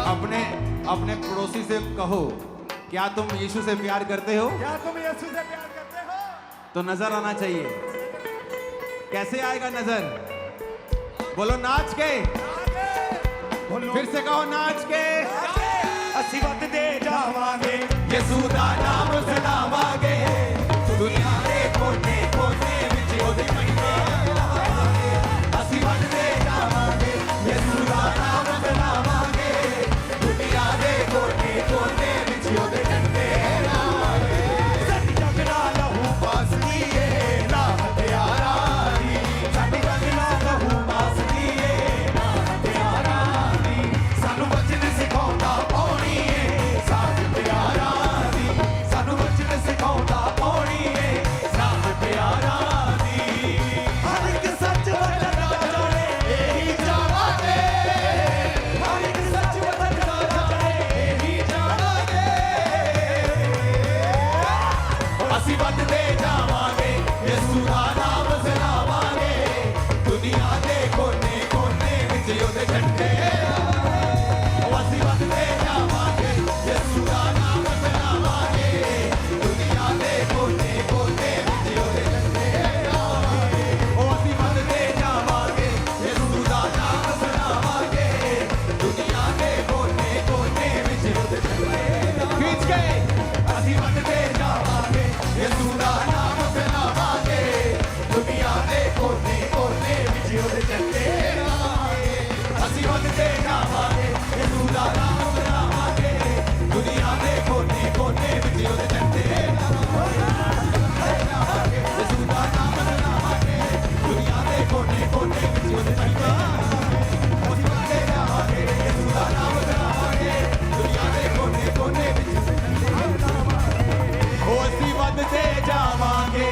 अपने अपने पड़ोसी से कहो, क्या तुम यीशु से प्यार करते हो? क्या तुम यीशु से प्यार करते हो? तो नजर आना चाहिए। कैसे आएगा नजर? बोलो नाच के। बोलो फिर से कहो नाच के। ਅਸੀਂ ਵੱਧਦੇ ਜਾਵਾਂਗੇ ਯਿਸੂ ਦਾ ਨਾਮ ਸਲਾਵਾਂਗੇ, ਦੁਨੀਆ ਦੇ ਕੋਨੇ ਕੋਨੇ ਵਿੱਚ ਉਹਦੇ ਮਹਿਮਾ ਲਾਵਾਂਗੇ। ਅਸੀਂ ਵੱਧਦੇ ਜਾਵਾਂਗੇ, ਯਿਸੂ ਦਾ ਨਾਮ ਸਲਾਵਾਂਗੇ, ਦੁਨੀਆ ਦੇ ਕੋਨੇ ਕੋਨੇ ਵਿੱਚ ਉਹਦੇ ਝੰਡੇ ਲਾਵਾਂਗੇ। ਸਾਡੀ ਜਗ ਨਾਲ ਲਹੂ ਪਾਸਦੀ ਏ ਰਾਹ ਹਥਿਆਰਾਂ ਦੀ ਸਾਡੀ ਜਗ ਨਾਲ ਲਹੂ ਪਾਸਦੀ ਏ ਰਾਹ ਹਥਿਆਰਾਂ ਦੀ ਸਾਨੂੰ ਵਚਨ ਸਿਖਾਉਂਦਾ ਪੌਣੀ ਏ ਸਾਥ ਪਿਆਰਾਂ ਦੀ ਸਾਨੂੰ ਵਚਨ ਸਿਖਾਉਂਦਾ ਪੌਣੀ ਏ ਸਾਥ ਪਿਆਰਾਂ ਦੀ ਹਰ ਇੱਕ ਸੱਚ ਵਚਨ ਦਾ ਜਾਣੇ ਇਹੀ ਜਾਵਾਂਗੇ ਹਰ ਇੱਕ ਸੱਚ ਵਚਨ ਦਾ ਜਾਣੇ ਇਹੀ ਜਾਵਾਂਗੇ ਅਸੀਂ ਵੱਧਦੇ ਜਾਵਾਂਗੇ, ਯਿਸੂ ਦਾ ਨਾਮ ਸਲਾਵਾਂਗੇ, ਦੁਨੀਆ ਦੇ ਕੋਨੇ ਕੋਨੇ ਵਿੱਚ ਉਹਦੇ ਝੰਡੇ ਲਾਵਾਂਗੇ। ਉਹ ਅਸੀਂ ਵੱਧਦੇ ਜਾਵਾਂਗੇ, ਯਿਸੂ ਦਾ ਨਾਮ ਸਲਾਵਾਂਗੇ, ਦੁਨੀਆ ਦੇ ਕੋਨੇ ਕੋਨੇ ਵਿੱਚ ਉਹਦੇ ਝੰਡੇ ਲਾਵਾਂਗੇ। ਉਹ ਅਸੀਂ ਵੱਧਦੇ ਜਾਵਾਂਗੇ, ਯਿਸੂ ਦਾ ਨਾਮ ਸਲਾਵਾਂਗੇ, ਦੁਨੀਆ ਦੇ ਕੋਨੇ ਕੋਨੇ ਵਿੱਚ ਉਹਦੇ ਝੰਡੇ ਲਾਵਾਂਗੇ। ਖਿੱਚ ਕੇ ਅਸੀਂ ਵੱਧਦੇ ਜਾਵਾਂਗੇ, ਯਿਸੂ ਦਾ ਨਾਮ ਫੈਲਾਵਾਂਗੇ, ਦੁਨੀਆ ਦੇ ਕੋਨੇ ਕੋਨੇ ਵਿੱਚ ਉਹਦੇ ਝੰਡੇ ਲਾਵਾਂਗੇ। ਅਸੀਂ ਵੱਧਦੇ ਜਾਵਾਂਗੇ, ਯਿਸੂ ਦਾ ਨਾਮ ਫੈਲਾਵਾਂਗੇ, ਦੁਨੀਆ ਦੇ ਕੋਨੇ ਕੋਨੇ ਵਿੱਚ ਉਹਦੇ ਝੰਡੇ ਲਾਵਾਂਗੇ। ਯਿਸੂ ਦਾ ਨਾਮ ਫੈਲਾਵਾਂਗੇ, ਦੁਨੀਆ ਦੇ ਕੋਨੇ ਕੋਨੇ ਵਿੱਚ ਉਹਦੇ ਝੰਡੇ ਲਾਵਾਂਗੇ। ਅਸੀਂ ਵੱਧਦੇ ਜਾਵਾਂਗੇ, ਯਿਸੂ ਦਾ ਨਾਮ ਫੈਲਾਵਾਂਗੇ, ਦੁਨੀਆ ਦੇ ਕੋਨੇ ਕੋਨੇ ਵਿੱਚ ਉਹਦੇ ਝੰਡੇ ਲਾਵਾਂਗੇ। ਉਹ ਅਸੀਂ ਵੱਧਦੇ ਜਾਵਾਂਗੇ,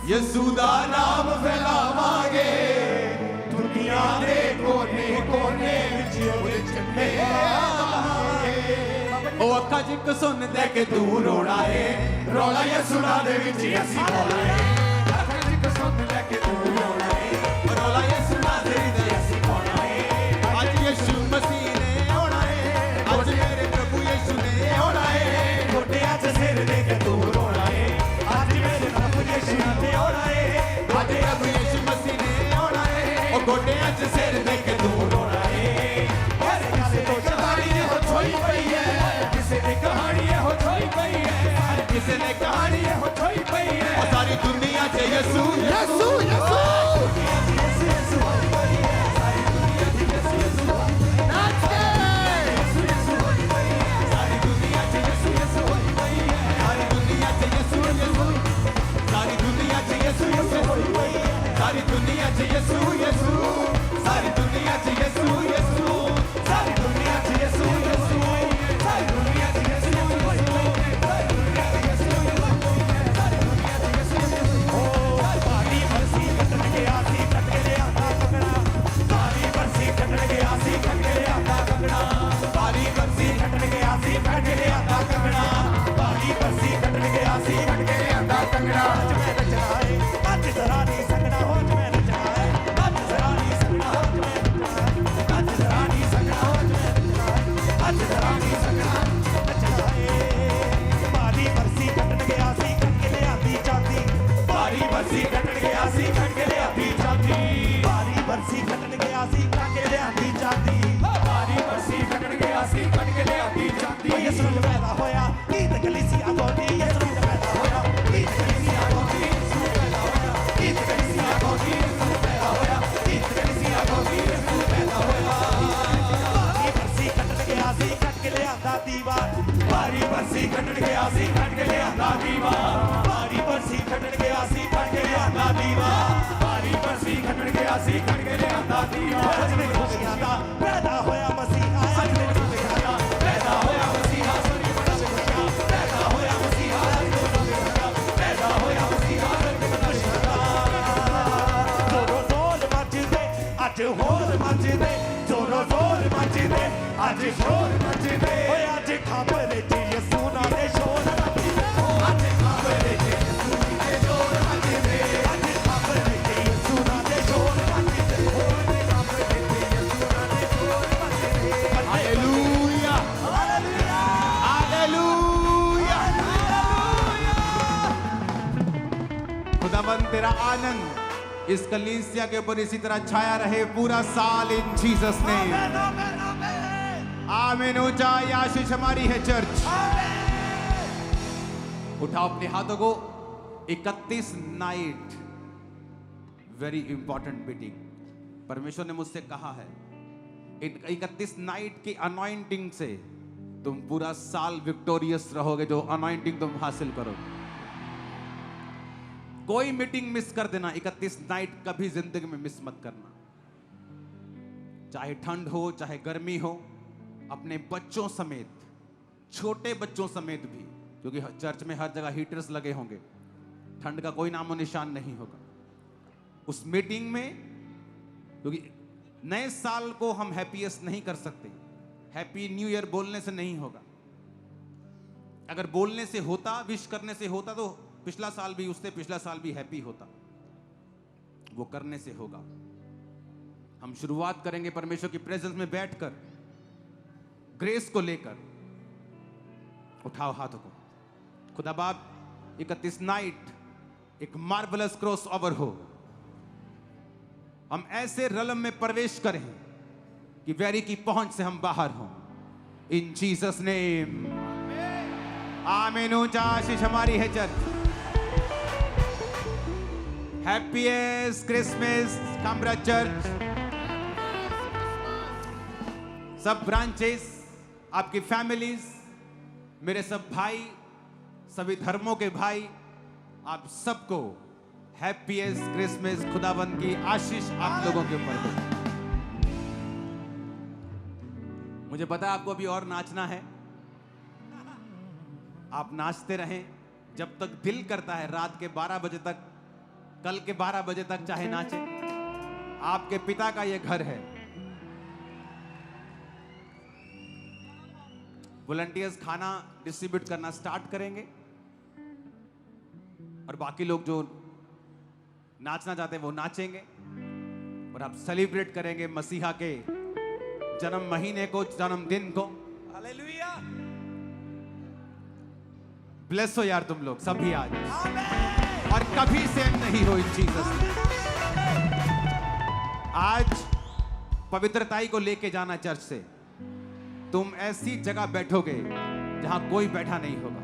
ਯਿਸੂ ਦਾ ਨਾਮ ਫੈਲਾਵਾਂਗੇ, ਦੁਨੀਆ ਦੇ ਕੋਨੇ ਕੋਨੇ ਵਿੱਚ ਉਹਦੇ ਝੰਡੇ ਲਾਵਾਂਗੇ। ਉਹ ਅੱਖਾਂ 'ਚ ਇੱਕ ਸੁਣ ਦੇ ਕੇ ਦੂਰ ਰੋਣਾ ਏ, ਰੌਲਾ ਯਿਸੂਆ ਦੇ ਵਿੱਚ ਅਸੀਂ ਪਾਉਣਾ ਏ। ਅੱਖਾਂ 'ਚ ਇੱਕ ਸੁਣ ਲੈ ਕੇ ਦੂਰ ਰੋਣਾ ਏ, ਰੌਲਾ ਯਿਸੂਆ ਦੇ ਵਿੱਚ ਅਸੀਂ ਪਾਉਣਾ ਏ। ਅੱਜ ਯਿਸੂ ਮਸੀਹ ਨੇ ਆਉਣਾ ਏ, ਅੱਜ ਮੇਰੇ ਪ੍ਰਭੂ ਯਿਸੂ ਨੇ ਆਉਣਾ ਏ। ਗੋਡਿਆਂ 'ਚ ਸਿਰ ਦੇ ਕੇ ਦੂਰ ਹੋਣਾ ਏ ਅੱਜ ਮੇਰੇ ਪ੍ਰਭੂ ਯਿਸੂ ਨੇ ਆਉਣਾ ਏ ਅੱਜ ਪ੍ਰਭੂ ਯਿਸੂ ਮਸੀਹ ਨੇ ਆਉਣਾ ਏ। ਉਹ ਗੋਡਿਆਂ 'ਚ ਸਿਰ ਦੇ ਕੇ ਦੂਰ ਹੋਣਾ ਏ। ਹਰ ਕਿਸੇ ਦੀ ਕਹਾਣੀ ਇਹੋ ਛੋਈ ਪਈ ਏ ਕਿਸੇ ਦੀ ਕਹਾਣੀ ਇਹੋ ਛੋਈ ਪਈ ਏ ਹਰ ਕਿਸੇ ਦੀ ਕਹਾਣੀ ਇਹੋ ਛੋਈ ਪਈ ਏ ਉਹ ਸਾਰੀ ਦੁਨੀਆ 'ਚ ਯਿਸੂ ਯਿਸੂ ਯਿਸੂ ਯਿਸੂ ਯਿਸੂ ਹੋਈ ਪਈ ਏ ਸਾਰੀ ਦੁਨੀਆ 'ਚ ਯਿਸੂ ਯਿਸੂ ਹੋਈ ਪਈ ਏ ਨਾਚ ਕੇ ਯਿਸੂ ਯਿਸੂ ਹੋਈ ਪਈ ਏ ਸਾਰੀ ਦੁਨੀਆ 'ਚ ਯਿਸੂ ਯਿਸੂ ਹੋਈ ਪਈ ਏ ਸਾਰੀ ਦੁਨੀਆ 'ਚ ਯਿਸੂ ਯਿਸੂ, ਸਾਰੀ ਦੁਨੀਆ 'ਚ ਯਿਸੂ ਯਿਸੂ ਹੋਈ ਪਈ ਏ। ਸਾਰੀ ਦੁਨੀਆ 'ਚ ਯਿਸੂ ਯਿਸੂ, ਸਾਰੀ ਦੁਨੀਆ 'ਚ ਯਿਸੂ ਯਿਸੂ, ਸਾਰੀ ਦੁਨੀਆ 'ਚ ਯਿਸੂ ਯਿਸੂ ਸਾਰੀ ਦੁਨੀਆ 'ਚ ਯਿਸੂ ਯਿਸੂ ਹੋਈ ਪਈ ਏ ਸਾਰੀ ਦੁਨੀਆ 'ਚ ਯਿਸੂ ਯਿਸੂ ਹੋਈ ਪਈ ਏ ਸਾਰੀ ਦੁਨੀਆ 'ਚ ਯਿਸੂ ਯਿਸੂ ਓ ਬਾਰੀ ਬਰਸੀ ਕੱਟਣ ਗਿਆ ਸੀ ਕੱਟ ਕੇ ਲਿਆਂਦਾ ਕੰਗਣਾ ਬਾਰੀ ਬਰਸੀ ਕੱਟਣ ਗਿਆ ਸੀ ਕੱਟ ਕੇ ਲਿਆਂਦਾ ਕੰਗਣਾ ਬਾਰੀ ਬਰਸੀ ਕੱਟਣ ਗਿਆ ਸੀ ਕੱਟ ਕੇ ਲਿਆਂਦਾ ਕੰਗਣਾ ਬਾਰੀ ਬਰਸੀ ਕੱਟਣ ਗਿਆ ਸੀ ਕੱਟ ਕੇ ਲਿਆਂਦਾ ਕੰਗਣਾ ਅੱਜ ਮੈਂ ਨੱਚਣਾ ਏ ਅੱਜ ਜ਼ਰਾ ਨਹੀਂ ਸੰਗਣਾ ਹੋ ਅੱਜ ਮੈਂ ਨੱਚਣਾ ਏ ਅੱਜ ਜ਼ਰਾ ਨਹੀਂ ਸੰਗਣਾ ਹੋ ਅੱਜ ਮੈਂ ਨੱਚਣਾ ਏ ਅੱਜ ਜ਼ਰਾ ਨਹੀਂ ਅੱਜ ਹੋਰ ਮੱਚਦੇ ਜ਼ੋਰੋ ਜ਼ੋਰ ਮੱਚਦੇ ਅੱਜ ਸ਼ੋਰ ਮੱਚਦੇ ਓਏ ਅੱਜ ਖਬਰੇ ਚ ਯਿਸੂ ਨਾਲ ਦੇ ਸ਼ੋਰ ਮੱਚਦੇ ਅੱਜ ਖਬਰੇ ਚ ਯਿਸੂ ਦੇ ਸ਼ੋਰ ਮੱਚਦੇ ਅੱਜ ਖਬਰੇ ਚ ਯਿਸੂ ਨਾਲ ਦੇ ਸ਼ੋਰ ਮੱਚਦੇ ਓਏ ਖਬਰੇ ਚ ਯਿਸੂ ਨਾਲ ਦੇ ਸ਼ੋਰ ਮੱਚਦੇ हालेलुया हालेलुया खुदावंद तेरा आनंद इस कलीसिया के ऊपर इसी तरह छाया रहे पूरा साल इन जीसस ने आमीन। ऊंचा आशीष हमारी है चर्च। उठाओ अपने हाथों को। 31 नाइट वेरी इंपॉर्टेंट मीटिंग। परमेश्वर ने मुझसे कहा है 31 नाइट की अनॉइंटिंग से तुम पूरा साल विक्टोरियस रहोगे। जो अनॉइंटिंग तुम हासिल करोगे, कोई मीटिंग मिस कर देना 31 नाइट कभी जिंदगी में मिस मत करना। चाहे ठंड हो चाहे गर्मी हो, अपने बच्चों समेत, छोटे बच्चों समेत भी, क्योंकि चर्च में हर जगह हीटर्स लगे होंगे, ठंड का कोई नामो निशान नहीं होगा उस मीटिंग में। क्योंकि नए साल को हम हैप्पीएस्ट नहीं कर सकते, हैप्पी न्यू ईयर बोलने से नहीं होगा। अगर बोलने से होता, विश करने से होता, तो पिछला साल भी, उससे पिछला साल भी हैप्पी होता। वो करने से होगा। हम शुरुआत करेंगे परमेश्वर की प्रेजेंस में बैठकर, ग्रेस को लेकर। उठाओ हाथों को। खुदा बाप 31 नाइट एक मार्वलस क्रॉस ओवर हो। हम ऐसे रलम में प्रवेश करें कि वैरी की पहुंच से हम बाहर हों। इन जीसस नेम आमीन। ऊंचा आशीष हमारी है चर्च। हैप्पीएस्ट क्रिसमस काम्ब्रा चर्च, सब ब्रांचेस, आपकी फैमिलीज, मेरे सब भाई, सभी धर्मों के भाई, आप सबको हैप्पीएस्ट क्रिसमस। खुदावंद की आशीष आप लोगों के ऊपर हो। मुझे पता है आपको अभी और नाचना है। आप नाचते रहें जब तक दिल करता है। रात के 12 बजे तक, कल के 12 बजे तक चाहे नाचे। आपके पिता का यह घर है। वॉलंटियर्स खाना डिस्ट्रीब्यूट करना स्टार्ट करेंगे और बाकी लोग जो नाचना चाहते हैं वो नाचेंगे और आप सेलिब्रेट करेंगे मसीहा के जन्म महीने को, जन्मदिन को। हालेलुया। ब्लेस हो यार तुम लोग सभी आज, और कभी सेम नहीं हो इन जीसस ने। आज पवित्रताई को लेके जाना चर्च से। तुम ऐसी जगह बैठोगे जहां कोई बैठा नहीं होगा।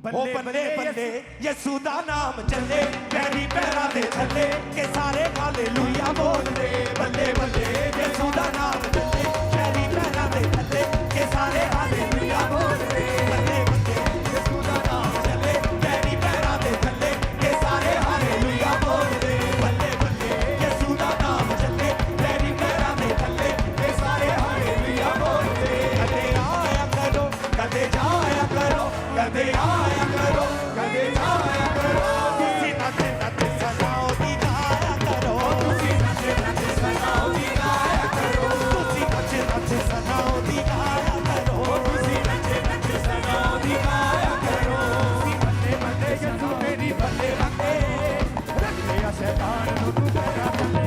बल्ले बल्ले बल्ले यीशु दा नाम चले, पैरी पैरा दे थले के सारे हालेलुया बोलदे। बल्ले बल्ले यीशु दा नाम चले, पैरी पैरा दे थले के सारे हालेलुया बोलदे। बल्ले बल्ले यीशु दा नाम चले, पैरी पैरा दे थले के सारे हालेलुया बोलदे। बल्ले बल्ले यीशु दा नाम चले, पैरी पैरा दे थले के सारे हालेलुया बोलदे। कदे आया करो, कदे जाया करो, कदे आया करो, कदे जाया करो। तुसी नचे नचे सजाओ दी गाया करो, तुसी नचे नचे सजाओ दी गाया करो, तुसी नचे नचे सजाओ दी गाया करो, तुसी नचे नचे सजाओ दी गाया करो। तुसी बल्ले बल्ले यीशु तेरी बल्ले बल्ले, रखे आ शैतान नु तू तेरा बल्ले।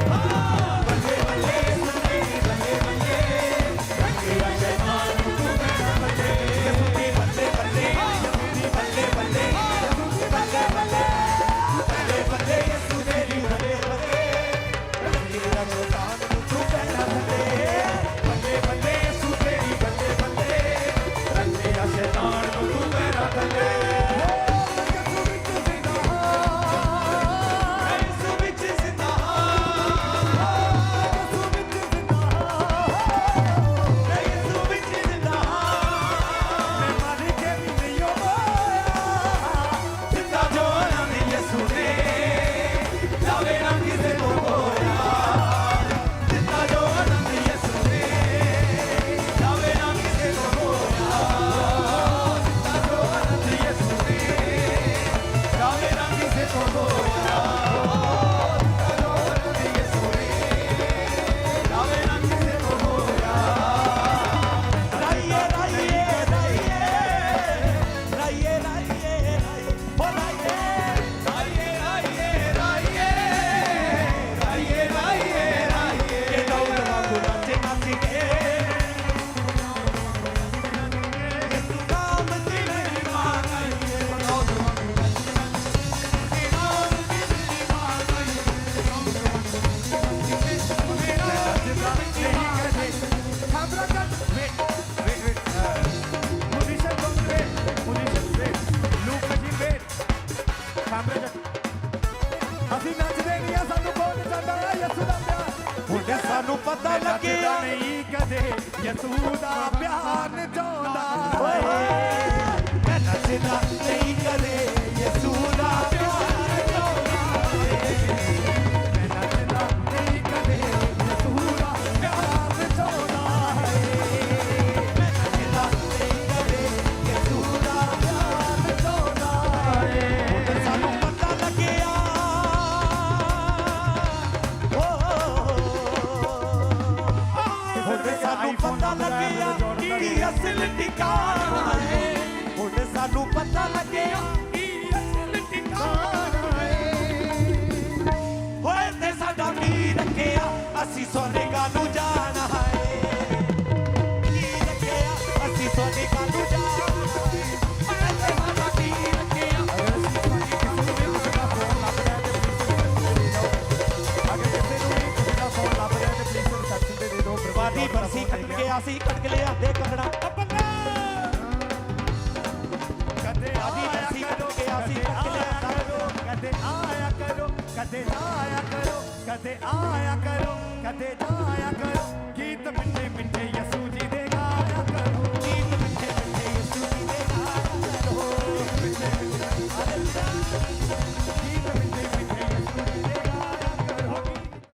बल्ले बल्ले यीशु तेरी बल्ले बल्ले, रखे आ शैतान नु तू तेरा बल्ले। यीशु तेरी बल्ले बल्ले, बल्ले बल्ले बल्ले बल्ले बल्ले यीशु तेरी बल्ले बल्ले, तेरा शैतान तू कहना बल्ले। बल्ले बल्ले यीशु तेरी बल्ले बल्ले, तेरा शैतान तू कहना बल्ले। यीशु विच जिंदा हां, यीशु विच जिंदा हां, मैं मर के भी नहीं होया। जिंदा जो नाम यीशु ने, जावे ना किसे को होया। जिंदा जो नाम यीशु ने, जावे ना किसे को होया। जिंदा जो नाम यीशु ने, जावे ना किसे को होया। ਕੈਮਰੇ 'ਚ ਅਸੀਂ ਨੱਚਦੇ ਨਹੀਂ ਆ ਸਾਨੂੰ ਕੌਣ ਜਾਂਦਾ ਯਿਸੂ ਦਾ ਪਿਆਰ ਹੁਣ ਸਾਨੂੰ ਪਤਾ ਲੱਗਿਆ ਨਹੀਂ ਕਦੇ ਯਿਸੂ ਦਾ ਪਿਆਰ ਨਚਾਉਂਦਾ ਮੈਂ ਨੱਚਦਾ ਨਹੀਂ ਕਦੇ ਯਿਸੂ ਦਾ ਪਿਆਰ ਨਚਾਉਂਦਾ ਮੈਂ ਨੱਚਦਾ ਨਹੀਂ ਕਦੇ ਯਿਸੂ ਦਾ ਪਿਆਰ ਨਚਾਉਂਦਾ ਮੈਂ ਨੱਚਦਾ ਨਹੀਂ ਕਦੇ ਯਿਸੂ ਦਾ ਪਿਆਰ ਨਚਾਉਂਦਾ ਹੁਣ ਸਾਨੂੰ ਪਤਾ ਲੱਗਿਆ ਹੁਣ ਸਾਨੂੰ ਪਤਾ ਲੱਗਿਆ ਕਿ ਅਸਲ ਟਿਕਾਣਾ ਹੈ ਹੁਣ ਸਾਨੂੰ ਪਤਾ ਲੱਗਿਆ ਕਿ ਅਸਲ ਟਿਕਾਣਾ ਹੈ ਹੋਏ ਤੇ ਸਾਡਾ ਕੀ ਰੱਖਿਆ ਅਸੀਂ ਸੋਨੇਗਾ ਨੂੰ ਜਾਣਾ ਹੈ ਕੀ ਰੱਖਿਆ ਅਸੀਂ ਸੋਨੇਗਾ ਨੂੰ ਜਾਣਾ ਹੈ ਹੋਏ ਤੇ ਸਾਡਾ ਕੀ ਰੱਖਿਆ ਬਾਦੀ ਬਰਸੀ ਕੱਟ ਗਿਆ ਸੀ ਕੱਟ ਕੇ ਲਿਆਂਦੇ ਕੰਗਣਾ ਕਦੇ ਬਾਦੀ ਬਰਸੀ ਕੱਟ ਗਿਆ ਸੀ ਕੱਟ ਕੇ ਲਿਆਂਦਾ ਕਦੇ ਆਇਆ ਕਰੋ ਕਦੇ ਆਇਆ ਕਰੋ ਕਦੇ ਆਇਆ ਕਰੋ ਕਦੇ ਜਾਇਆ ਕਰੋ